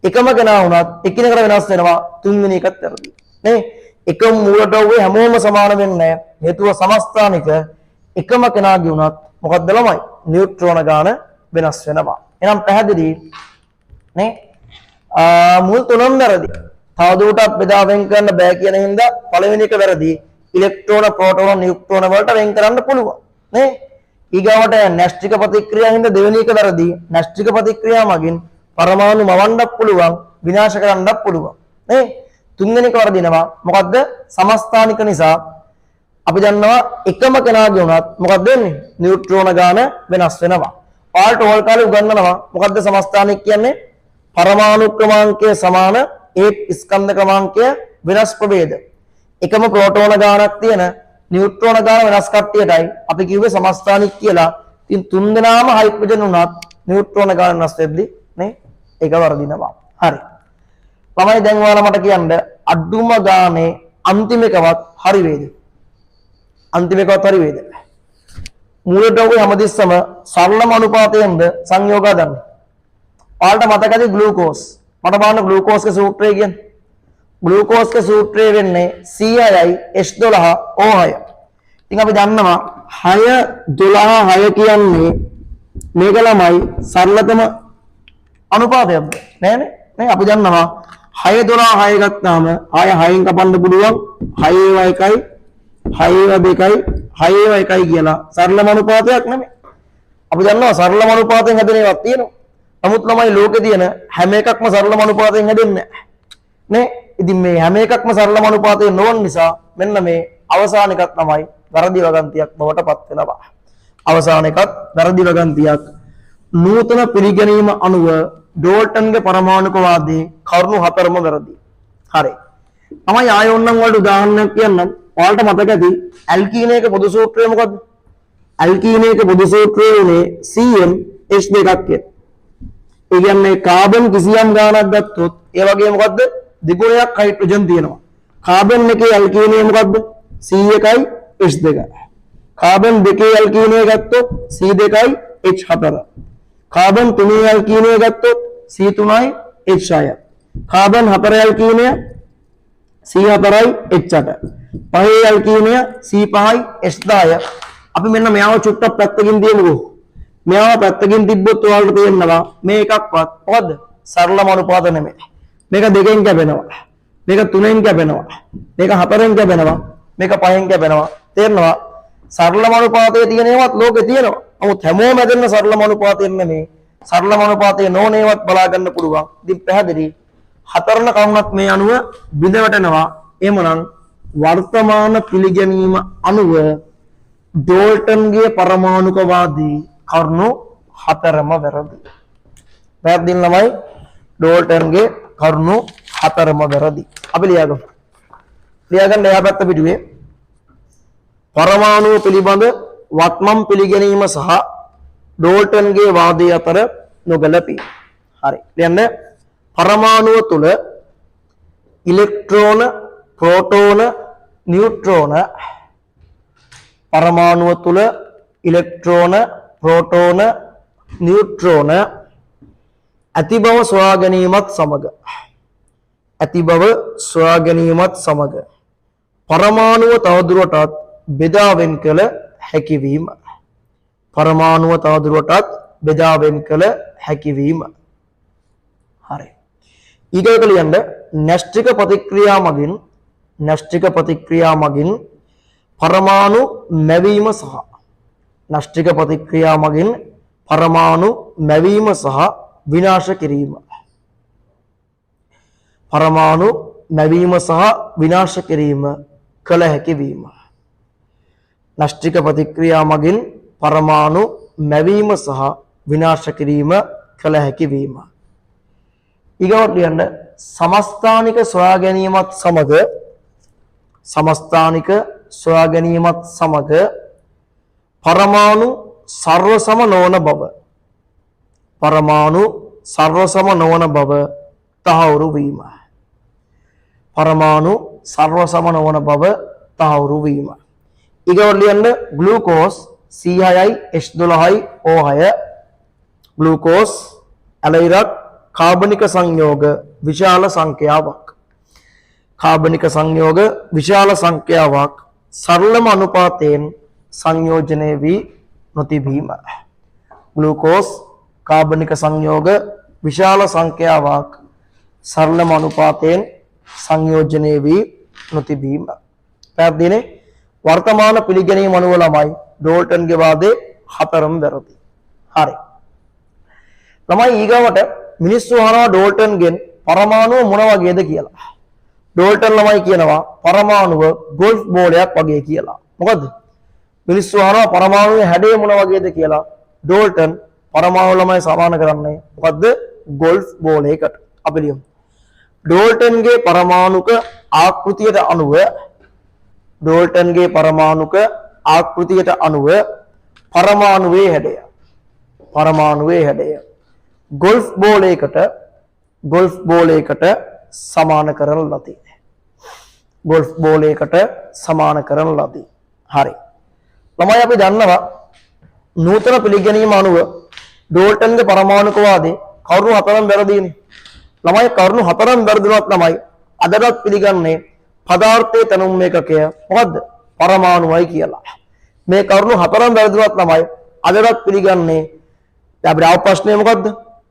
එකම කෙනා වුණත් එකිනෙකට වෙනස් වෙනවා. තුන්වෙනි එකත් වැරදි. නේ? එකම මූලද්‍රව්‍ය හැමෝම සමාන වෙන්නේ නැහැ. හේතුව සමස්ථානික එකම කෙනාගේ වුණත් මොකද්ද ළමයි? නියුට්‍රෝන ගාන වෙනස් වෙනවා. එහෙනම් පැහැදිලි නේ? මුල් තුනම වැරදි. තවදුරටත් බෙදා වෙන් කරන්න බෑ කියන හින්දා පළවෙනි එක වැරදි. ඉලෙක්ට්‍රෝන, ප්‍රෝටෝන, නියුට්‍රෝන වලට වෙන් කරන්න පුළුවන්. නේ? ඊගාවට න්‍යෂ්ටික ප්‍රතික්‍රියා හින්දා දෙවෙනි එක වැරදි. න්‍යෂ්ටික ප්‍රතික්‍රියා මගින් පරමාණු මවන්නත් පුළුවන්, විනාශ කරන්නත් පුළුවන්. නේ? තුන්වෙනි එක වරදිනවා. මොකද්ද? සමස්ථානික නිසා අපි දන්නවා එකම කෙනාගේ වුණත් මොකක්ද වෙන්නේ? නියුට්‍රෝන ගාන වෙනස් වෙනවා. ඔයාලට ඕල් කාලේ උගන්වනවා මොකද්ද සමස්ථානික කියන්නේ? පරමාණු ක්‍රමාංකය සමාන ඒ ස්කන්ධ ක්‍රමාංකය වෙනස් ප්‍රභේද. එකම ප්‍රෝටෝන ගානක් තියෙන නියුට්‍රෝන ගාන වෙනස් කට්ටියටයි අපි කිව්වේ සමස්ථානික කියලා. ඉතින් තුන් දෙනාම හයිඩ්‍රජන් වුණත් නියුට්‍රෝන ගාන වෙනස් වෙද්දි නේ ඒක වර්ධිනවා. හරි. ළමයි දැන් ඔයාලා මට කියන්න අඩුම ගානේ අන්තිම එකවත් හරි වේද? අන්තිම එකවත් හරි වේද? මූලද්‍රව්‍ය හැමදෙස්සම සරලම අනුපාතයෙන්ද සංයෝග හදන්නේ. ඔයාලට මතකද ග්ලූකෝස්? මට බලන්න ග්ලූකෝස්ගේ සූත්‍රය කියන්නේ. ග්ලූකෝස්ගේ සූත්‍රය වෙන්නේ C6යි H12O6. ඉතින් අපි දන්නවා 6 12 6 කියන්නේ මේක ළමයි සරලතම අනුපාතයක්ද නෑනේ නේ අපි දන්නවා 6 12 6 ගත්තාම 6 6න් කපන්න පුළුවන් 6 ඒවා 1යි 6 ඒවා 2යි 6 ඒවා 1යි කියලා සරලම අනුපාතයක් නෙමෙයි අපි දන්නවා සරලම අනුපාතයෙන් හැදෙන ඒවාක් තියෙනවා නමුත් ළමයි ලෝකේ තියෙන හැම එකක්ම සරලම අනුපාතයෙන් හැදෙන්නේ නැහැ නේ ඉතින් මේ හැම එකක්ම සරලම අනුපාතයෙන් නොවන නිසා මෙන්න මේ අවසාන එකක් තමයි වැරදි වගන්තියක් බවට පත් වෙනවා අවසාන එකත් වැරදි වගන්තියක් නූතන පිළිගැනීම අනුව ඩෝල්ටන්ගේ පරමාණුකවාදී කරුණු හතරම වැරදි. හරි. තමයි ආයෙ ඕනනම් වලට උදාහරණයක් කියන්නම්. ඔයාලට මතක ඇති ඇල්කීනයක පොදු සූත්‍රය මොකද්ද? ඇල්කීනයක පොදු සූත්‍රය උනේ CnH2ක් කියන. ඒ කියන්නේ කාබන් කිසියම් ගාණක් ගත්තොත් ඒ වගේ මොකද්ද? දෙගුණයක් හයිඩ්‍රජන් තියෙනවා. කාබන් එකේ ඇල්කීනය මොකද්ද? C1යි H2යි. කාබන් දෙකේ ඇල්කීනය ගත්තොත් C2යි H4. කාබන් තුනේ ඇල්කීනය ගත්තොත් C3යි H6. Carbon 4 ඇල්කීනය C4යි H8. පහේ ඇල්කීනය C5යි H10. අපි මෙන්න මෙයාව චුට්ටක් පැත්තකින් තියමුකෝ. මෙයාව පැත්තකින් තිබ්බොත් ඔයාලට තේරෙනවා මේ එකක්වත් මොකද්ද? සරලම අනුපාත නෙමෙයි. මේක දෙකෙන් කැපෙනවා. මේක තුනෙන් කැපෙනවා. මේක හතරෙන් කැපෙනවා. මේක පහෙන් කැපෙනවා. තේරෙනවා? සරලම අනුපාතයේ තියෙන ඒවාත් ලෝකේ තියෙනවා. නමුත් හැමෝම හැදෙන්න සරලම අනුපාතයෙන් නෙමෙයි. සරලම අනුපාතයේ නොවන ඒවාත් බලා ගන්න පුළුවන්. ඉතින් පැහැදිලි. හතරන කරුණක් මේ අනුව බිඳ වැටෙනවා. එහෙමනම් වර්තමාන පිළිගැනීම අනුව ඩෝල්ටන්ගේ පරමාණුකවාදී කරුණු හතරම වැරදි. පැහැදිලි ළමයි ඩෝල්ටන්ගේ කරුණු හතරම වැරදි. අපි ලියාගමු. ලියාගන්න එහා පැත්ත පිටුවේ පරමාණුව පිළිබඳ වත්මන් පිළිගැනීම සහ ඩෝල්ටන්ගේ වාදය අතර නොගැලපී. හරි. ලියන්න පරමාණුව තුල ඉලෙක්ට්‍රෝන, ප්‍රෝටෝන, නියුට්‍රෝන පරමාණුව තුල ඉලෙක්ට්‍රෝන, ප්‍රෝටෝන, නියුට්‍රෝන ඇති බව සොයා ගැනීමත් සමග පරමාණුව තවදුරටත් බෙදා වෙන් කළ හැකිවීම. පරමාණුව තවදුරටත් බෙදා වෙන් කළ හැකිවීම. හරි. ඊගොල්ලෝ ලියන්න න්‍යෂ්ටික ප්‍රතික්‍රියා මගින් පරමාණු මැවීම සහ න්‍යෂ්ටික ප්‍රතික්‍රියා මගින් පරමාණු මැවීම සහ විනාශ කිරීම. පරමාණු මැවීම සහ විනාශ කිරීම කළ හැකිවීම. න්‍යෂ්ටික ප්‍රතික්‍රියා මගින් පරමාණු මැවීම සහ විනාශ කිරීම කළ හැකිවීම. ඊගොල්ලෝ ලියන්න සමස්ථානික සොයා ගැනීමත් සමග පරමාණු සර්වසම නොවන බව තහවුරු වීම. පරමාණු සර්වසම නොවන බව තහවුරු වීම. ඊගොල්ලෝ ලියන්න ග්ලූකෝස් C6යි H12යි O6 ග්ලූකෝස් ඇලයිරක් කාබනික සංයෝග විශාල සංඛ්‍යාවක් සරලම අනුපාතයෙන් සංයෝජනය වී නොතිබීම. ග්ලූකෝස් කාබනික සංයෝග විශාල සංඛ්‍යාවක් සරලම අනුපාතයෙන් සංයෝජනය වී නොතිබීම. පැහැදිලිනේ? වර්තමාන පිළිගැනීම අනුව ළමයි ඩෝල්ටන්ගේ වාදේ හතරම වැරදි. හරි. ළමයි ඊගවට මිනිස්සු අහනවා ඩෝල්ටන්ගෙන් පරමාණුව මොන වගේද කියලා. ඩෝල්ටන් ළමයි කියනවා පරමාණුව ගෝල්ෆ් බෝලයක් වගේ කියලා. මොකද්ද? මිනිස්සු අහනවා පරමාණුවේ හැඩය මොන වගේද කියලා. ඩෝල්ටන් පරමාණු ළමයි සමාන කරන්නේ මොකද්ද? ගෝල්ෆ් බෝලයකට. අපි ලියමු. ඩෝල්ටන්ගේ පරමාණුක ආකෘතියට අනුව පරමාණුවේ හැඩය ගෝල්ෆ් බෝලයකට සමාන කරන ලදී. හරි. ළමයි අපි දන්නවා නූතන පිළිගැනීම අනුව ඩෝල්ටන්ගේ පරමාණුකවාදී කරුණු හතරම වැරදීනේ. ළමයි කරුණු හතරම වැරදුනත් ළමයි අදටත් පිළිගන්නේ පදාර්ථයේ තනුම් ඒකකය මොකද්ද? පරමාණුවයි කියලා. මේ කරුණු හතරම වැරදුනත් ළමයි අදටත් පිළිගන්නේ දැන් අපිට ආව ප්‍රශ්නේ මොකද්ද?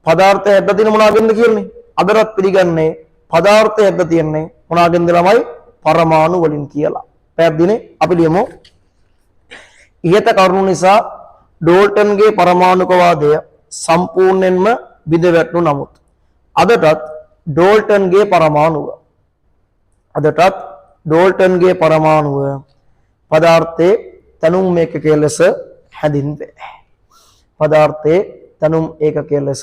පදාර්ථය ඇද්ද තියෙන මොනවාගෙන්ද කියන්නේ? අදටත් පිළිගන්නේ පදාර්ථය ඇද්ද තියන්නේ මොනවාගෙන්ද ළමයි? පරමාණු වලින් කියලා. පැහැදිලිනේ? අපි ලියමු. ඉහත කරුණු නිසා ඩෝල්ටන්ගේ පරමාණුකවාදය සම්පූර්ණයෙන්ම බිඳ වැටුණු නමුත් අදටත් ඩෝල්ටන්ගේ පරමාණුව පදාර්ථයේ තනුම් ඒකකයේ ලෙස හැඳින්වේ. පදාර්ථයේ තනුම් ඒකකයේ ලෙස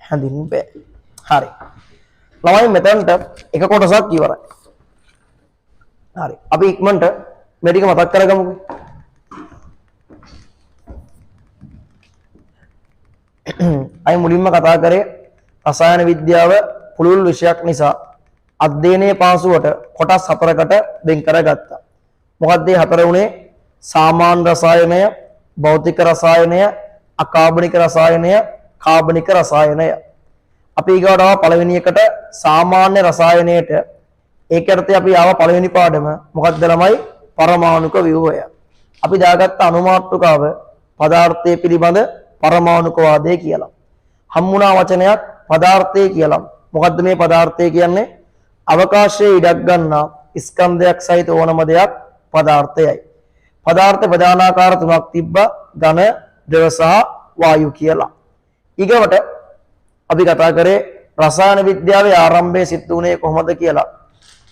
හැඳින්වේ. හරි. ළමයි මෙතනට එක කොටසක් ඉවරයි. හරි. අපි ඉක්මනට මේ ටික මතක් කරගමුකෝ. අය මුලින්ම කතා කරේ රසායන විද්‍යාව පුළුල් විෂයක් නිසා අධ්‍යයනයේ පාසුවට කොටස් හතරකට වෙන් කරගත්තා. මොකක්ද මේ හතර උනේ? සාමාන්‍ය රසායනය, භෞතික රසායනය, අකාබනික රසායනය, කාබනික රසායනය. අපි ඊගොඩව පළවෙනි එකට සාමාන්‍ය රසායනයේට ඒකට අපි ආව පළවෙනි පාඩම මොකක්ද ළමයි? පරමාණුක ව්‍යුහය. අපි දාගත්ත අනුමාතෘකාව පදාර්ථයේ පිළිබඳ පරමාණුකවාදය කියලා. හම්බුණා වචනයක් පදාර්ථය කියලා. මොකද්ද මේ පදාර්ථය කියන්නේ? අවකාශයේ ඉඩක් ගන්නා ස්කන්ධයක් සහිත ඕනම දෙයක් පදාර්ථයයි. පදාර්ථ ප්‍රධානාකාර තුනක් තිබ්බා: ඝන, ද්‍රව සහ වායු කියලා. ඊගවට අපි කතා කරේ රසායන විද්‍යාවේ ආරම්භය සිද්ධ වුණේ කොහොමද කියලා.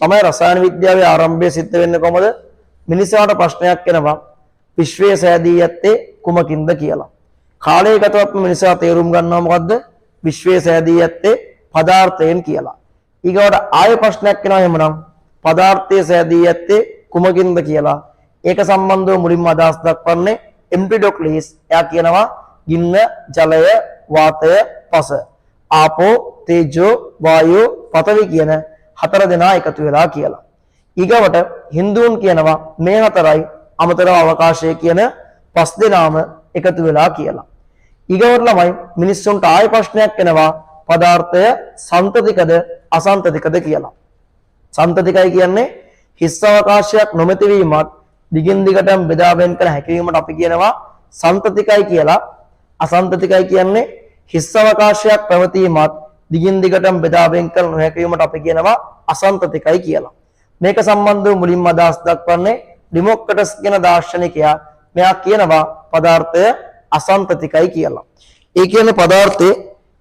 තමයි රසායන විද්‍යාවේ ආරම්භය සිද්ධ වෙන්නේ කොහොමද? මිනිසාට ප්‍රශ්නයක් එනවා විශ්වයේ සෑදී ඇත්තේ කුමකින්ද කියලා. කාලයේ ගතවත්ම මිනිසා තේරුම් ගන්නවා මොකද්ද? විශ්වයේ සෑදී ඇත්තේ පදාර්ථයෙන් කියලා. ඊගොඩ ආය ප්‍රශ්නයක් එනවා එහෙමනම් පදාර්ථයේ සෑදී ඇත්තේ කුමකින්ද කියලා. ඒක සම්බන්ධව මුලින්ම අදහස් දක්වන්නේ එම්පිඩොක්ලිස්. එයා කියනවා ගින්න, ජලය, වාතය, පස, ආපෝ, තේජෝ, වායෝ, පඨවි කියන හතර දෙනා එකතු වෙලා කියලා. ඊගවට හින්දුන් කියනවා මේ හතරයි අමතරව අවකාශය කියන පස් දෙනාම එකතු වෙලා කියලා. ඊගවට ළමයි මිනිස්සුන්ට ආය ප්‍රශ්නයක් එනවා පදාර්ථය සන්තතිකද අසන්තතිකද කියලා. සන්තතිකයි කියන්නේ හිස් අවකාශයක් නොමැති වීමත් දිගින් දිගටම බෙදා වෙන් කර හැකිවීමට අපි කියනවා සන්තතිකයි කියලා. අසන්තතිකයි කියන්නේ හිස් අවකාශයක් පැවතීමත් දිගින් දිගටම බෙදා වෙන් කර නොහැකිවීමට අපි කියනවා අසන්තතිකයි කියලා. මේක සම්බන්ධව මුලින්ම අදහස් දක්වන්නේ ඩිමොක්‍රටස් කියන දාර්ශනිකයා. මෙයා කියනවා පදාර්ථය අසන්තතිකයි කියලා. ඒ කියන්නේ පදාර්ථයේ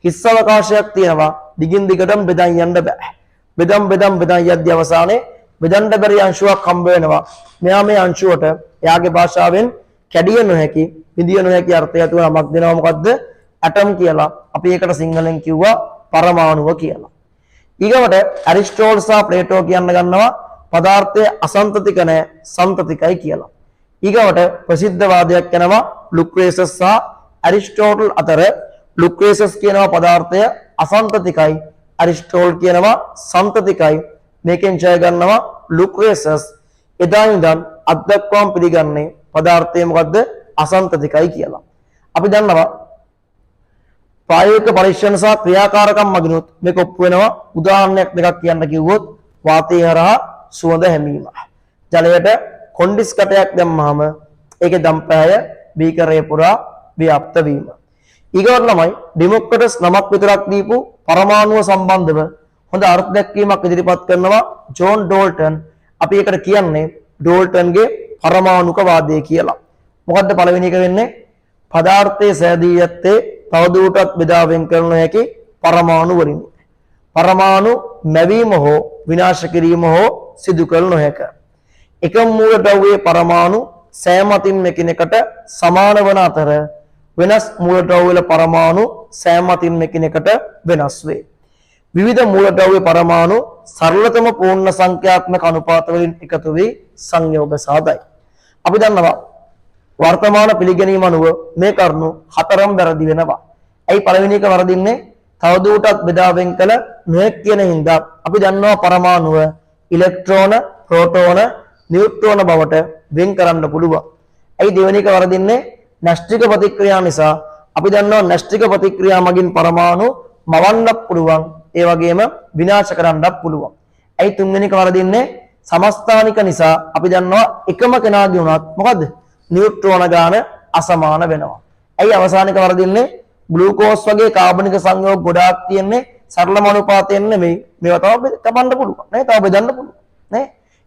හිස් අවකාශයක් තියෙනවා දිගින් දිගටම බෙදන් යන්න බෑ. බෙදම් යද්දී අවසානයේ බෙදන්න බැරි අංශුවක් හම්බ වෙනවා. මෙයා මේ අංශුවට එයාගේ භාෂාවෙන් කැඩිය නොහැකි, විදිය නොහැකි අර්ථය තුන නමක් දෙනවා. මොකද්ද? ඇටම් කියලා. අපි ඒකට සිංහලෙන් කිව්වා පරමාණුව කියලා. ඊගොට ඇරිස්ටෝටල් සහ ප්ලේටෝ කියන්න ගන්නවා පදාර්ථයේ අසන්තතික නැහැ, සන්තතිකයි කියලා. ඊගොට ප්‍රසිද්ධ වාදයක් යනවා ලුක්‍රේසස් සහ ඇරිස්ටෝටල් අතර. ලුක්‍රේසස් කියනවා පදාර්ථය අසන්තතිකයි, ඇරිස්ටෝටල් කියනවා සන්තතිකයි. මේකෙන් ජය ගන්නවා ලුක්‍රේසස්. එදා ඉඳන් අත්දක්වාම පිළිගන්නේ පදාර්ථය මොකද්ද? අසන්තතිකයි කියලා. අපි දන්නවා ප්‍රායෝගික පරීක්ෂණ සහ ක්‍රියාකාරකම් මගිනුත් මේක ඔප්පු වෙනවා. උදාහරණයක් දෙකක් කියන්න කිව්වොත් වාතය හරහා සුවඳ හැමීම. ජලයට කොණ්ඩිස් කටයක් දැම්මහම ඒකේ දම්පෑය බීකරය පුරා ව්‍යාප්ත වීම. ඊගොල්ලෝ ළමයි ඩෙමොක්‍රටස් නමක් විතරක් දීපු පරමාණුව සම්බන්ධව හොඳ අර්ථ දැක්වීමක් ඉදිරිපත් කරනවා ජෝන් ඩෝල්ටන්. අපි ඒකට කියන්නේ ඩෝල්ටන්ගේ පරමාණුකවාදය කියලා. මොකද්ද පළවෙනි එක වෙන්නේ? පදාර්ථයේ සෑදී ඇත්තේ තවදුරටත් බෙදා වෙන් කරන හැකි පරමාණු වලින්. පරමාණු මැවීම හෝ විනාශ කිරීම හෝ සිදු කළ නොහැක. එකම මූල ද්‍රව්‍යයේ පරමාණු සෑම අතින් එකිනෙකට සමාන වන අතර වෙනස් මූල ද්‍රව්‍යවල පරමාණු සෑම අතින් එකිනෙකට වෙනස් වේ. විවිධ මූලද්‍රව්‍ය පරමාණු සරලතම පූර්ණ සංඛ්‍යාත්මක අනුපාත වලින් එකතු වී සංයෝග සාදයි. අපි දන්නවා වර්තමාන පිළිගැනීම අනුව මේ කරුණු හතරම වැරදි වෙනවා. ඇයි පළවෙනි එක වරදින්නේ? තවදුරටත් බෙදා වෙන් කළ නොහැක් කියන හින්දා අපි දන්නවා පරමාණුව ඉලෙක්ට්‍රෝන, ප්‍රෝටෝන, නියුට්‍රෝන බවට වෙන් කරන්න පුළුවන්. ඇයි දෙවෙනි එක වරදින්නේ? න්‍යෂ්ටික ප්‍රතික්‍රියා නිසා. අපි දන්නවා න්‍යෂ්ටික ප්‍රතික්‍රියා මගින් පරමාණු මවන්න පුළුවන්. ඒ වගේම විනාශ කරන්නත් පුළුවන්. ඇයි තුන්වෙනි එක වරදින්නේ? සමස්ථානික නිසා. අපි දන්නවා එකම කෙනාගේ උනත් මොකද්ද? නියුට්‍රෝන ගාන අසමාන වෙනවා. ඇයි අවසානික වරදින්නේ? ග්ලූකෝස් වගේ කාබනික සංයෝග ගොඩාක් තියෙන්නේ සරලම අනුපාතයෙන් නෙමෙයි. මේවා තව කපන්න පුළුවන්. නේ? තව බෙදන්න පුළුවන්. නේ?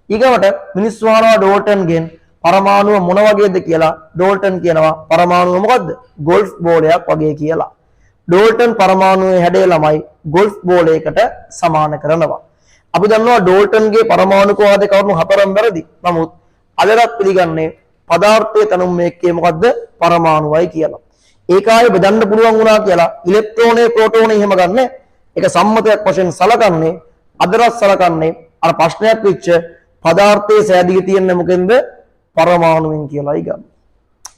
ඊගවට මිනිස්සු අහනවා ඩෝල්ටන්ගෙන් පරමාණුව මොන වගේද කියලා. ඩෝල්ටන් කියනවා පරමාණුව මොකද්ද? ගෝල්ෆ් බෝලයක් වගේ කියලා. ඩෝල්ටන් පරමාණුවේ හැඩය ළමයි ගෝල්ෆ් බෝලයකට සමාන කරනවා. අපි දන්නවා ඩෝල්ටන්ගේ පරමාණුක වාද කරුණු හතරම වැරදි. නමුත් අදටත් පිළිගන්නේ පදාර්ථයේ තනුම් මේකේ මොකද්ද? පරමාණුවයි කියලා. ඒක ආයේ බෙදන්න පුළුවන් වුණා කියලා ඉලෙක්ට්‍රෝනේ ප්‍රෝටෝනේ එහෙම ගන්න. ඒක සම්මතයක් වශයෙන් සලකන්නේ අදටත් සලකන්නේ අර ප්‍රශ්නයක් වෙච්ච පදාර්ථයේ සෑදී තියෙන්නේ මොකෙන්ද? පරමාණුවෙන් කියලායි ගන්න.